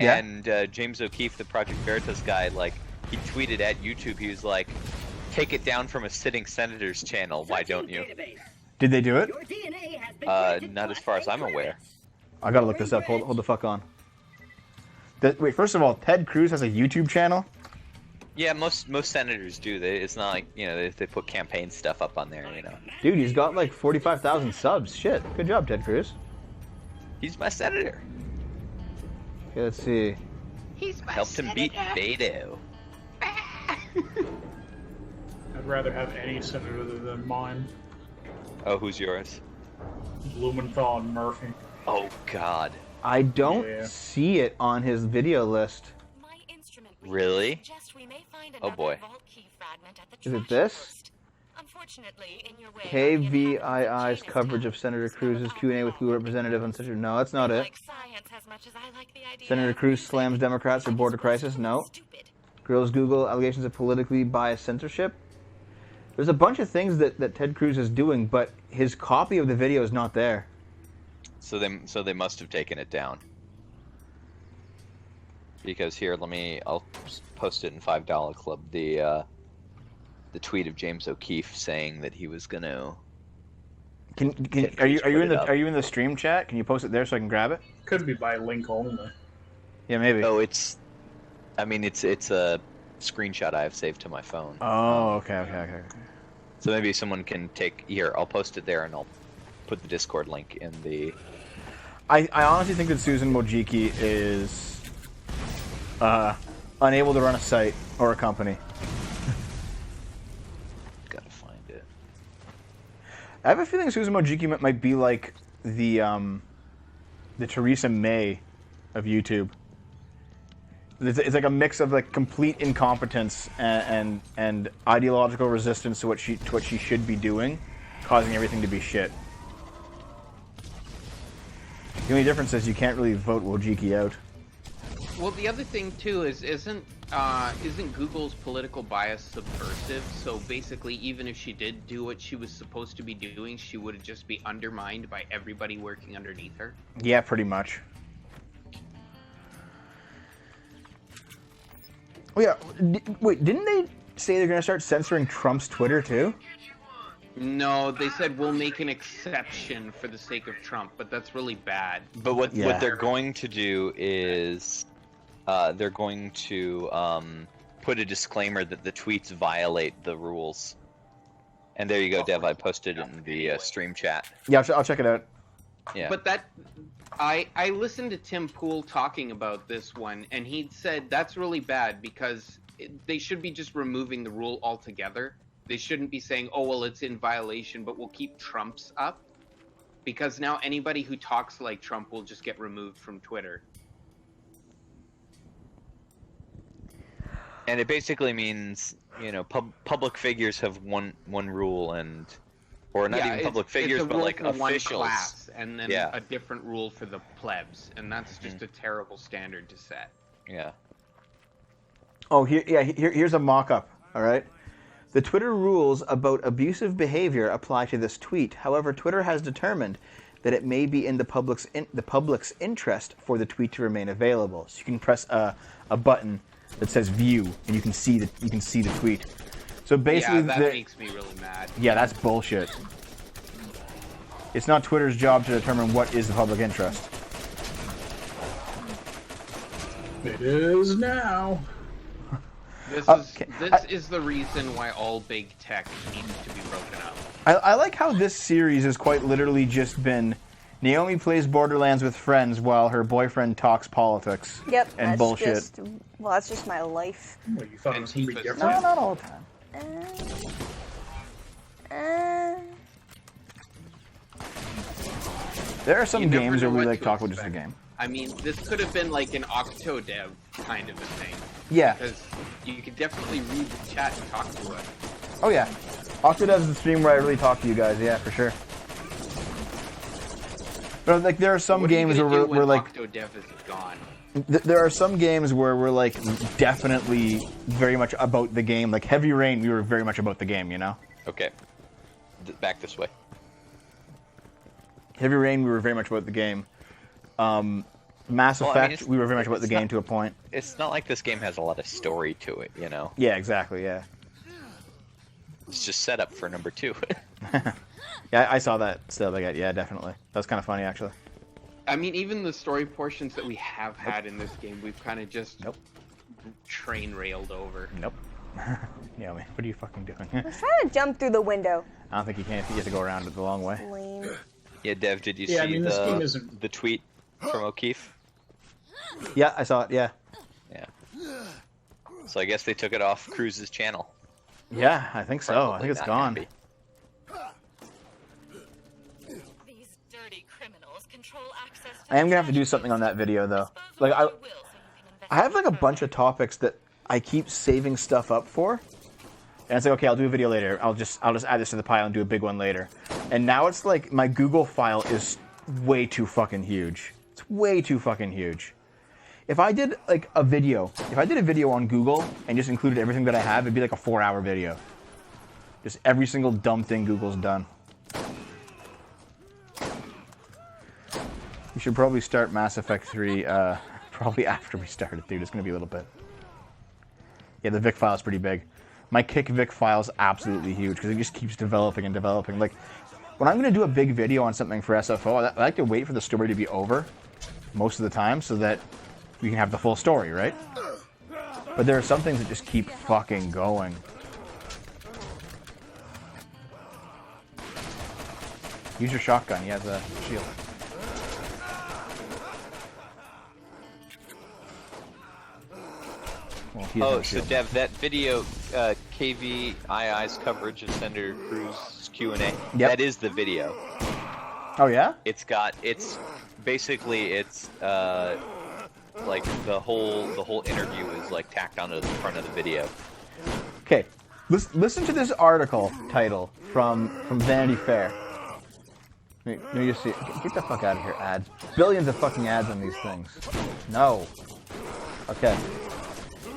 Speaker 1: Yeah.
Speaker 4: and James O'Keefe, the Project Veritas guy, like he tweeted at YouTube. He was like, "Take it down from a sitting senator's channel. Why don't you?"
Speaker 1: Did they do it?
Speaker 4: Not as far as I'm aware.
Speaker 1: I gotta look this up. Hold the fuck on. Wait, first of all, Ted Cruz has a YouTube channel?
Speaker 4: Yeah, most senators do. It's not like, you know, they put campaign stuff up on there, you know.
Speaker 1: Dude, he's got like 45,000 subs. Shit. Good job, Ted Cruz.
Speaker 4: He's my senator.
Speaker 1: Okay, let's see.
Speaker 4: Helped him beat Beto.
Speaker 7: I'd rather have any senator than mine.
Speaker 4: Oh, who's yours?
Speaker 7: Blumenthal and Murphy.
Speaker 4: Oh God.
Speaker 1: I don't
Speaker 7: Yeah.
Speaker 1: see it on his video list.
Speaker 4: Really? Oh boy.
Speaker 1: Is it this? KVII's coverage of Senator Cruz's Q&A with who representative on such a... No, that's not it. Senator Cruz slams Democrats for border crisis. No. Grills Google allegations of politically biased censorship. There's a bunch of things that Ted Cruz is doing, but his copy of the video is not there.
Speaker 4: So they must have taken it down. Because here, I'll post it in $5 Club. The tweet of James O'Keefe saying that he was gonna.
Speaker 1: Are you in the stream chat? Can you post it there so I can grab it?
Speaker 7: Could be by link only.
Speaker 1: Yeah, maybe.
Speaker 4: Oh, it's a screenshot I have saved to my phone.
Speaker 1: Oh, okay.
Speaker 4: So maybe someone can take here. I'll post it there, and I'll put the Discord link in the.
Speaker 1: I honestly think that Susan Mojiki is unable to run a site or a company.
Speaker 4: Gotta find it.
Speaker 1: I have a feeling Susan Mojiki might be like the Theresa May of YouTube. It's like a mix of like complete incompetence and ideological resistance to what she should be doing, causing everything to be shit. The only difference is you can't really vote Wojcicki out.
Speaker 3: Well, the other thing too is isn't Google's political bias subversive? So basically, even if she did do what she was supposed to be doing, she would just be undermined by everybody working underneath her.
Speaker 1: Yeah, pretty much. Oh yeah, wait, didn't they say they're gonna start censoring Trump's Twitter too?
Speaker 3: No, they said we'll make an exception for the sake of Trump, but that's really bad.
Speaker 4: But what they're going to do is they're going to put a disclaimer that the tweets violate the rules. And there you go, Dev. I posted it in the stream chat.
Speaker 1: Yeah, I'll check it out.
Speaker 4: Yeah.
Speaker 3: But I listened to Tim Pool talking about this one, and he said that's really bad because they should be just removing the rule altogether. They shouldn't be saying, oh, well, it's in violation, but we'll keep Trump's up. Because now anybody who talks like Trump will just get removed from Twitter.
Speaker 4: And it basically means, you know, public figures have one rule, or not even public figures, but like officials.
Speaker 3: One class, and then a different rule for the plebs, and that's just a terrible standard to set.
Speaker 4: Yeah.
Speaker 1: Oh, here's a mock-up. All right. The Twitter rules about abusive behavior apply to this tweet. However, Twitter has determined that it may be in the public's interest for the tweet to remain available. So you can press a button that says view, and you can see the tweet. So basically,
Speaker 3: yeah, that makes me really mad.
Speaker 1: Yeah, that's bullshit. It's not Twitter's job to determine what is the public interest.
Speaker 7: It is now.
Speaker 3: This is the reason why all big tech needs to be broken up.
Speaker 1: I like how this series has quite literally just been Naomi plays Borderlands with friends while her boyfriend talks politics.
Speaker 2: Yep.
Speaker 1: And
Speaker 2: that's
Speaker 1: bullshit.
Speaker 2: That's just my life.
Speaker 7: Well, you thought it was going to be different?
Speaker 1: No, not all the time. There are some
Speaker 3: You never
Speaker 1: games
Speaker 3: know
Speaker 1: where we
Speaker 3: what
Speaker 1: like
Speaker 3: to
Speaker 1: talk about just the
Speaker 3: expect.
Speaker 1: game.
Speaker 3: I mean, this could have been like an Octodev kind of a thing.
Speaker 1: Yeah.
Speaker 3: Because you could definitely read the chat and talk to it.
Speaker 1: Oh yeah. Octodev's the stream where I really talk to you guys, yeah, for sure. But like there are some
Speaker 3: What are you
Speaker 1: games
Speaker 3: gonna
Speaker 1: where
Speaker 3: do
Speaker 1: we're
Speaker 3: when
Speaker 1: like
Speaker 3: Octodev is gone.
Speaker 1: there are some games where we're like definitely very much about the game. Like Heavy Rain, we were very much about the game, you know?
Speaker 4: Okay. Back this way.
Speaker 1: Heavy Rain, we were very much about the game. Mass
Speaker 4: Well, I mean,
Speaker 1: Effect, we were very much about the game to a point.
Speaker 4: It's not like this game has a lot of story to it, you know?
Speaker 1: Yeah, exactly, yeah.
Speaker 4: It's just set up for number 2.
Speaker 1: Yeah, I saw that still. Yeah, definitely. That was kind of funny, actually.
Speaker 3: I mean, even the story portions that we have had in this game, we've kind of just train railed over.
Speaker 1: Nope. Naomi, what are you fucking doing?
Speaker 2: I was trying to jump through the window.
Speaker 1: I don't think you can if you have to go around it the long way.
Speaker 2: Lame.
Speaker 4: Yeah, Dev, did you
Speaker 7: Yeah, I
Speaker 4: see
Speaker 7: mean, this game isn't...
Speaker 4: the tweet from O'Keefe?
Speaker 1: Yeah, I saw it, yeah.
Speaker 4: Yeah. So I guess they took it off Cruz's channel.
Speaker 1: Yeah, I think so. I
Speaker 4: Probably
Speaker 1: think it's
Speaker 4: not
Speaker 1: gone.
Speaker 4: happy.
Speaker 8: These dirty criminals control access to
Speaker 1: I am gonna have to do something on that video though. Like I have like a bunch of topics that I keep saving stuff up for. And it's like, okay, I'll do a video later. I'll just add this to the pile and do a big one later. And now it's like my Google file is way too fucking huge. It's way too fucking huge. If I did like a video on Google and just included everything that I have, it'd be like a 4-hour video. Just every single dumb thing Google's done. You should probably start Mass Effect 3 probably after we start it, dude. It's going to be a little bit. Yeah, the Vic file is pretty big. My Kick Vic file is absolutely huge because it just keeps developing and developing. Like, when I'm going to do a big video on something for SFO, I like to wait for the story to be over most of the time so that we can have the full story, right? But there are some things that just keep fucking going. Use your shotgun. He has a shield.
Speaker 4: Well, so Dev, that video, KVII's coverage of Senator Cruz's Q&A, that is the video.
Speaker 1: Oh yeah?
Speaker 4: It's basically like the whole interview is like tacked onto the front of the video.
Speaker 1: Okay, listen to this article title from Vanity Fair. Let me just see. Get the fuck out of here, ads. Billions of fucking ads on these things. No. Okay.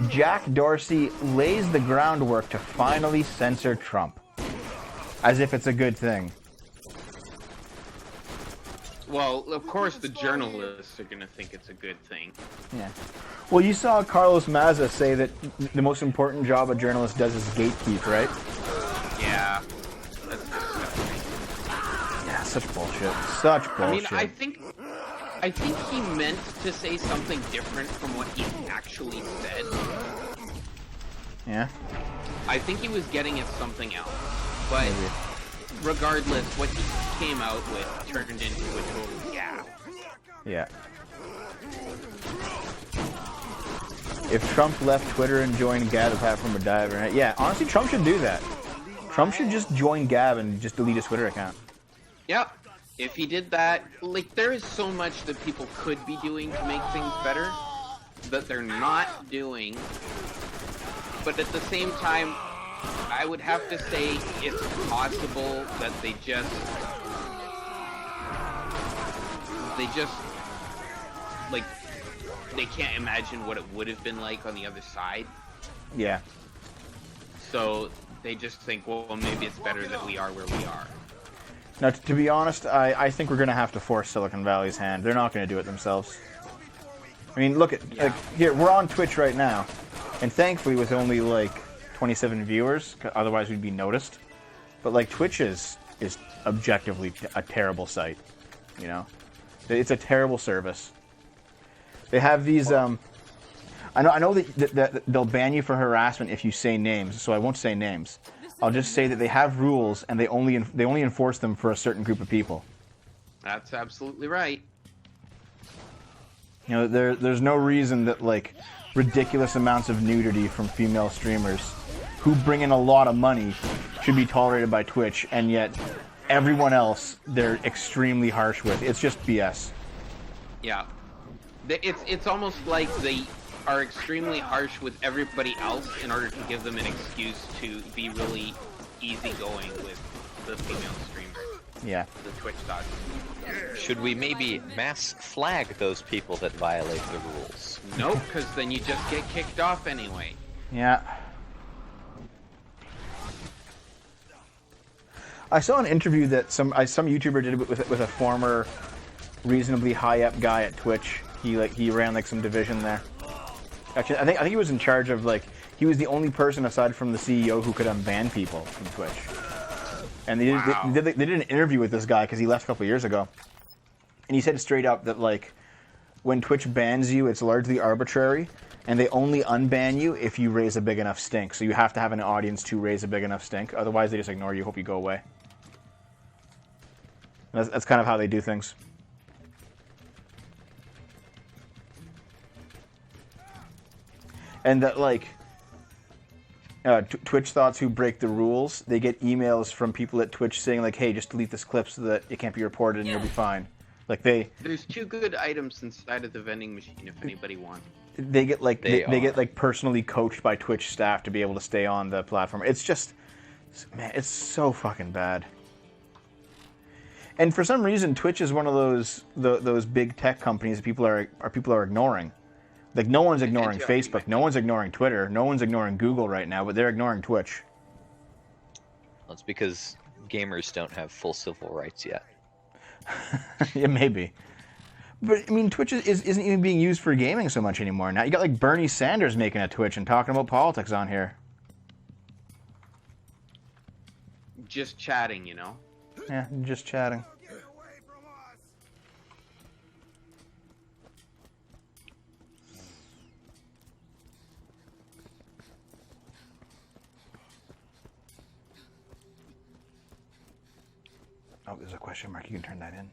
Speaker 1: Jack Dorsey lays the groundwork to finally censor Trump. As if it's a good thing.
Speaker 3: Well, of course the journalists are going to think it's a good thing.
Speaker 1: Yeah. Well, you saw Carlos Maza say that the most important job a journalist does is gatekeep, right?
Speaker 3: Yeah. That's disgusting.
Speaker 1: Yeah, such bullshit. Such bullshit.
Speaker 3: I mean, I think he meant to say something different from what he actually said.
Speaker 1: Yeah?
Speaker 3: I think he was getting at something else. But regardless, what he came out with turned into a total gap.
Speaker 1: Yeah. If Trump left Twitter and joined Gab apart from a diver, yeah, honestly, Trump should do that. Trump should just join Gab and just delete his Twitter account.
Speaker 3: Yep. If he did that, like, there is so much that people could be doing to make things better that they're not doing. But at the same time, I would have to say it's possible that they just, like, they can't imagine what it would have been like on the other side.
Speaker 1: Yeah.
Speaker 3: So they just think, well, maybe it's better that we are where we are.
Speaker 1: Now, to be honest, I think we're going to have to force Silicon Valley's hand. They're not going to do it themselves. I mean, look at like here. We're on Twitch right now, and thankfully with only like 27 viewers. Otherwise, we'd be noticed. But like Twitch is objectively a terrible site. You know, it's a terrible service. They have these. I know that they'll ban you for harassment if you say names. So I won't say names. I'll just say that they have rules, and they only enforce them for a certain group of people.
Speaker 3: That's absolutely right.
Speaker 1: You know, there's no reason that like ridiculous amounts of nudity from female streamers who bring in a lot of money should be tolerated by Twitch, and yet everyone else they're extremely harsh with. It's just BS.
Speaker 3: Yeah, it's almost like they are extremely harsh with everybody else in order to give them an excuse to be really easygoing with the female streamers.
Speaker 1: Yeah.
Speaker 3: The Twitch dots.
Speaker 4: Should we maybe mass flag those people that violate the rules?
Speaker 3: Nope, because then you just get kicked off anyway.
Speaker 1: Yeah. I saw an interview that some YouTuber did with a former reasonably high up guy at Twitch. He ran like some division there. Actually, I think he was in charge of like he was the only person aside from the CEO who could unban people from Twitch. And they did an interview with this guy because he left a couple years ago, and he said straight up that like when Twitch bans you, it's largely arbitrary, and they only unban you if you raise a big enough stink. So you have to have an audience to raise a big enough stink. Otherwise, they just ignore you, hope you go away. That's kind of how they do things. And that like Twitch thoughts who break the rules, they get emails from people at Twitch saying like, "Hey, just delete this clip so that it can't be reported and you'll be fine." Like
Speaker 3: There's 2 good items inside of the vending machine if anybody wants.
Speaker 1: They get like they get like personally coached by Twitch staff to be able to stay on the platform. It's just, man, it's so fucking bad. And for some reason, Twitch is one of those big tech companies that people are ignoring. Like no one's ignoring Facebook, no one's ignoring Twitter, no one's ignoring Google right now, but they're ignoring Twitch.
Speaker 4: Well, it's because gamers don't have full civil rights yet.
Speaker 1: Yeah, maybe. But I mean, Twitch isn't even being used for gaming so much anymore. Now you got like Bernie Sanders making a Twitch and talking about politics on here.
Speaker 3: Just chatting, you know.
Speaker 1: Yeah, just chatting. Oh, there's a question mark. You can turn that in.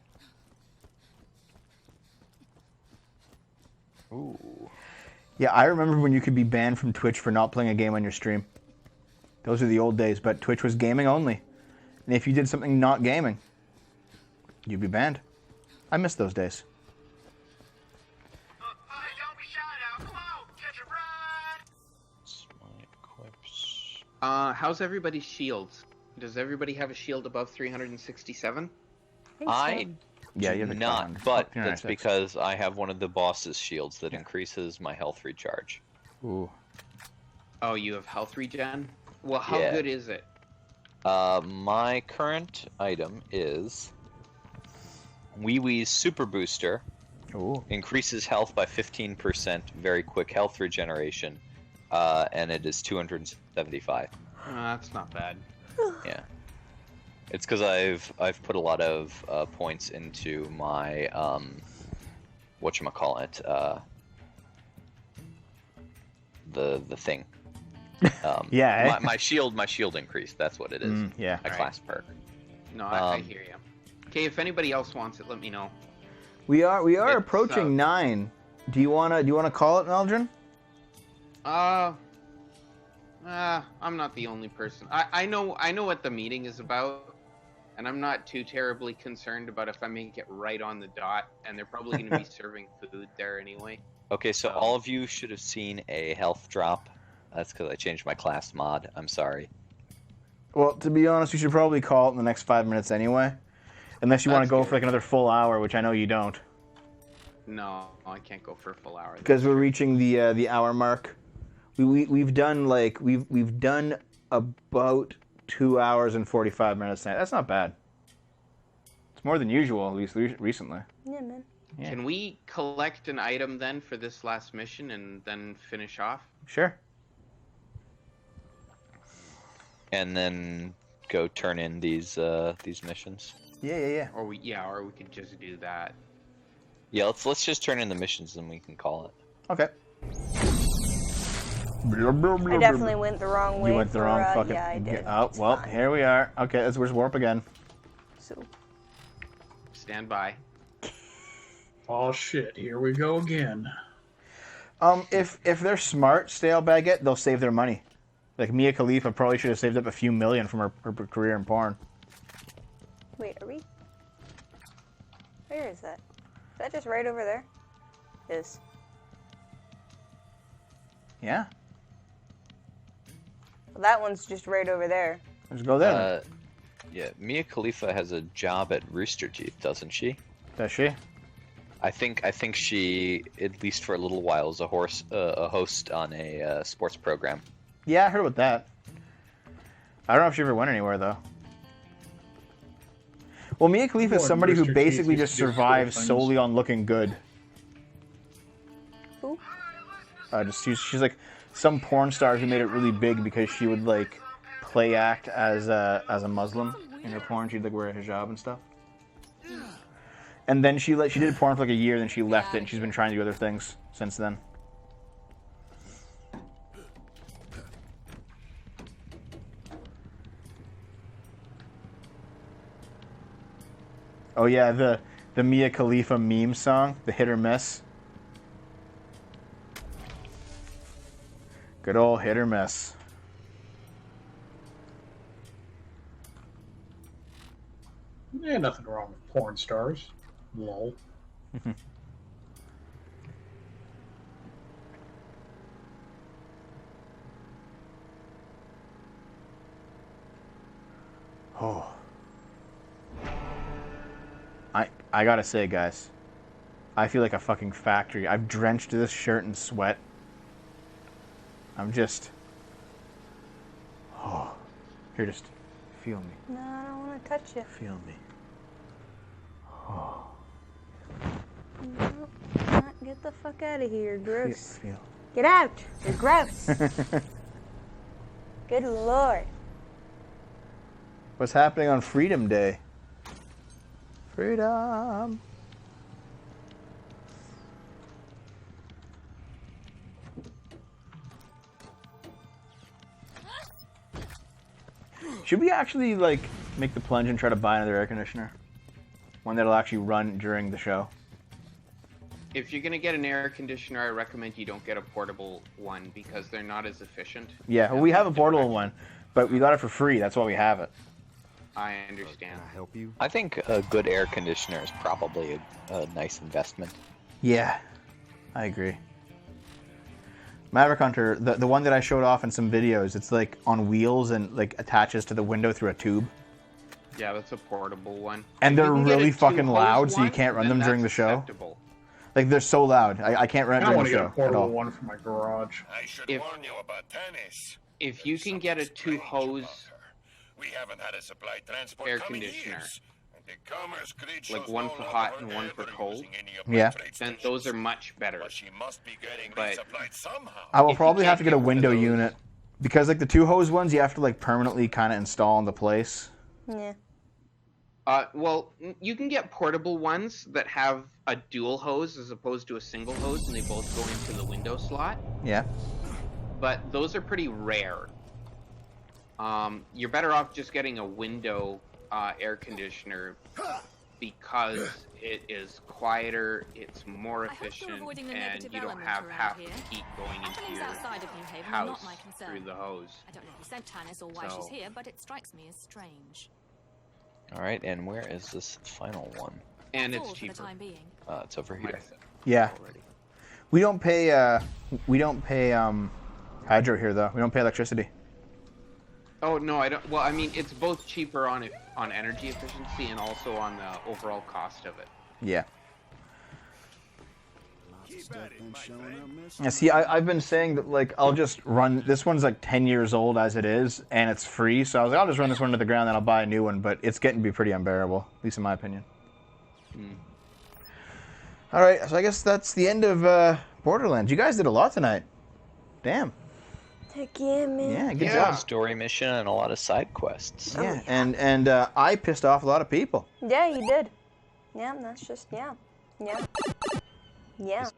Speaker 4: Ooh.
Speaker 1: Yeah, I remember when you could be banned from Twitch for not playing a game on your stream. Those are the old days, but Twitch was gaming only. And if you did something not gaming, you'd be banned. I miss those days.
Speaker 5: Don't be shy now. Come on, catch a ride.
Speaker 3: How's everybody's shields? Does everybody have a shield above 367?
Speaker 4: I
Speaker 1: Yeah, you have
Speaker 4: do
Speaker 1: the
Speaker 4: not,
Speaker 1: con.
Speaker 4: but
Speaker 1: 396.
Speaker 4: that's because I have one of the boss's shields that increases my health recharge.
Speaker 1: Ooh.
Speaker 3: Oh, you have health regen? Well, how
Speaker 4: Yeah.
Speaker 3: good is it?
Speaker 4: My current item is Wee Wee's Super Booster.
Speaker 1: Ooh.
Speaker 4: Increases health by 15%, very quick health regeneration, and it is 275.
Speaker 3: That's not bad.
Speaker 4: Yeah. It's because I've put a lot of points into my whatchamacallit, the thing.
Speaker 1: Yeah.
Speaker 4: My shield increased. That's what it is.
Speaker 1: Yeah.
Speaker 4: My class perk.
Speaker 3: No, I hear you. Okay, if anybody else wants it, let me know.
Speaker 1: We are
Speaker 3: It's,
Speaker 1: approaching 9. Do you wanna call it, Meldrin?
Speaker 3: I'm not the only person. I know what the meeting is about, and I'm not too terribly concerned about if I make it right on the dot, and they're probably going to be serving food there anyway.
Speaker 4: Okay, so all of you should have seen a health drop. That's because I changed my class mod. I'm sorry.
Speaker 1: Well, to be honest, we should probably call it in the next 5 minutes anyway. Unless you want to
Speaker 3: That's
Speaker 1: go
Speaker 3: good.
Speaker 1: for like another full hour, which I know you don't.
Speaker 3: No, I can't go for a full hour.
Speaker 1: Because we're reaching the hour mark. We've done about 2 hours and 45 minutes now. That's not bad. It's more than usual, at least recently.
Speaker 2: Yeah, man.
Speaker 1: Yeah.
Speaker 3: Can we collect an item then for this last mission and then finish off?
Speaker 1: Sure.
Speaker 4: And then go turn in these missions.
Speaker 1: Yeah.
Speaker 3: Or we could just do that.
Speaker 4: Yeah, let's just turn in the missions and we can call it.
Speaker 1: Okay.
Speaker 2: I definitely went the wrong way.
Speaker 1: You went the wrong fucking.
Speaker 2: Yeah, I did.
Speaker 1: Oh
Speaker 2: It's
Speaker 1: well,
Speaker 2: fine.
Speaker 1: here we are. Okay, let's warp again.
Speaker 2: So,
Speaker 3: Stand by.
Speaker 7: Oh shit, here we go again.
Speaker 1: If they're smart, stale baguette, they'll save their money. Like Mia Khalifa probably should have saved up a few million from her career in porn.
Speaker 2: wait, are we? Where is that? Is that just right over there? Is.
Speaker 1: Yeah.
Speaker 2: Well, that one's just right over there.
Speaker 1: Let's go there.
Speaker 4: Yeah, Mia Khalifa has a job at Rooster Teeth, doesn't she?
Speaker 1: Does she?
Speaker 4: I think she, at least for a little while, is a host on a sports program.
Speaker 1: Yeah, I heard about that. I don't know if she ever went anywhere though. Well, Mia Khalifa is
Speaker 7: Lord,
Speaker 1: somebody who
Speaker 7: Rooster
Speaker 1: basically
Speaker 7: Teeth
Speaker 1: just
Speaker 7: used to do
Speaker 1: survives
Speaker 7: cool things.
Speaker 1: solely on looking good.
Speaker 2: Who?
Speaker 1: She's like some porn star who made it really big because she would like play act as a Muslim in her porn. She'd like wear a hijab and stuff. And then she did porn for like a year, then she left it, and she's been trying to do other things since then. Oh yeah, the Mia Khalifa meme song, the hit or miss. Good old hit or miss.
Speaker 7: Yeah, nothing wrong with porn stars. Lol.
Speaker 1: Oh. I gotta say, guys, I feel like a fucking factory. I've drenched this shirt in sweat. I'm just... Oh. Here, just feel me.
Speaker 2: No, I don't want to touch you.
Speaker 1: Feel me. Oh.
Speaker 2: No, get the fuck out of here. Gross.
Speaker 1: Feel.
Speaker 2: Get out. You're gross. Good lord.
Speaker 1: What's happening on Freedom Day? Freedom. Should we actually like make the plunge and try to buy another air conditioner? One that'll actually run during the show.
Speaker 3: If you're gonna get an air conditioner, I recommend you don't get a portable one because they're not as efficient.
Speaker 1: Yeah, well, we have a portable one, but we got it for free. That's why we have it.
Speaker 3: I understand.
Speaker 9: Can I help you?
Speaker 4: I think a good air conditioner is probably a nice investment.
Speaker 1: Yeah, I agree. Maverick Hunter, the one that I showed off in some videos, it's like on wheels and like attaches to the window through a tube.
Speaker 3: Yeah, that's a portable one.
Speaker 1: And
Speaker 3: If
Speaker 1: they're
Speaker 3: you can get
Speaker 1: really
Speaker 3: a
Speaker 1: fucking
Speaker 3: two-hose
Speaker 1: loud, so you
Speaker 3: one,
Speaker 1: can't run
Speaker 3: then
Speaker 1: them during
Speaker 3: that's
Speaker 1: the show.
Speaker 3: acceptable.
Speaker 1: Like they're so loud, I can't run it
Speaker 7: I
Speaker 1: during
Speaker 7: want
Speaker 1: the
Speaker 7: to get
Speaker 1: show
Speaker 7: a
Speaker 1: at
Speaker 7: portable
Speaker 1: all.
Speaker 7: one for my garage.
Speaker 5: I should
Speaker 3: If-
Speaker 5: warn you about tennis.
Speaker 3: If you can get a two-hose
Speaker 5: We haven't had a supply transport
Speaker 3: air
Speaker 5: coming
Speaker 3: conditioner,
Speaker 5: years. And the commerce grid
Speaker 3: like
Speaker 5: shows
Speaker 3: one
Speaker 5: no
Speaker 3: for
Speaker 5: longer
Speaker 3: hot and one for
Speaker 5: ever
Speaker 3: cold,
Speaker 5: using any of my
Speaker 1: Yeah.
Speaker 5: freight
Speaker 3: then
Speaker 5: stations.
Speaker 3: those are much better.
Speaker 5: But she must be getting
Speaker 3: But-
Speaker 5: resupplied somehow.
Speaker 1: I will
Speaker 3: If you
Speaker 1: probably have to
Speaker 3: can't
Speaker 1: get a
Speaker 3: get one of
Speaker 1: window
Speaker 3: those-
Speaker 1: unit because like the two hose ones, you have to like permanently kind of install into place.
Speaker 2: Yeah.
Speaker 3: Well, you can get portable ones that have a dual hose as opposed to a single hose, and they both go into the window slot.
Speaker 1: Yeah.
Speaker 3: But those are pretty rare. You're better off just getting a window air conditioner because it is quieter, it's more
Speaker 8: I hope you're
Speaker 3: efficient,
Speaker 8: avoiding the
Speaker 3: and
Speaker 8: negative
Speaker 3: you don't
Speaker 8: element
Speaker 3: have
Speaker 8: around
Speaker 3: half
Speaker 8: here.
Speaker 3: the heat going into
Speaker 8: Happenings
Speaker 3: your
Speaker 8: outside of New Haven are
Speaker 3: house
Speaker 8: not my concern.
Speaker 3: through the hose.
Speaker 8: I don't know who sent Tannis or why
Speaker 3: So-
Speaker 8: she's here, but it strikes me as strange.
Speaker 4: All right, and where is this final one?
Speaker 3: And
Speaker 8: That's
Speaker 3: it's
Speaker 8: all for
Speaker 3: cheaper.
Speaker 8: the time being.
Speaker 4: It's over
Speaker 3: Might
Speaker 4: here.
Speaker 3: have said
Speaker 1: Yeah.
Speaker 3: already.
Speaker 1: We don't pay hydro here though. We don't pay electricity.
Speaker 3: Oh no, I don't. Well, I mean, it's both cheaper on energy efficiency and also on the overall cost of it.
Speaker 1: Yeah. Yeah, see, I've been saying that, like, I'll just run. This one's like 10 years old as it is, and it's free. So I was like, I'll just run this one to the ground, then I'll buy a new one. But it's getting to be pretty unbearable, at least in my opinion. All right, so I guess that's the end of Borderlands. You guys did a lot tonight. Damn.
Speaker 2: Heck yeah, man.
Speaker 1: Yeah, good
Speaker 4: A
Speaker 1: job.
Speaker 4: story mission and a lot of side quests.
Speaker 1: Yeah, and I pissed off a lot of people.
Speaker 2: Yeah, you did. Yeah, that's just, yeah. Yeah.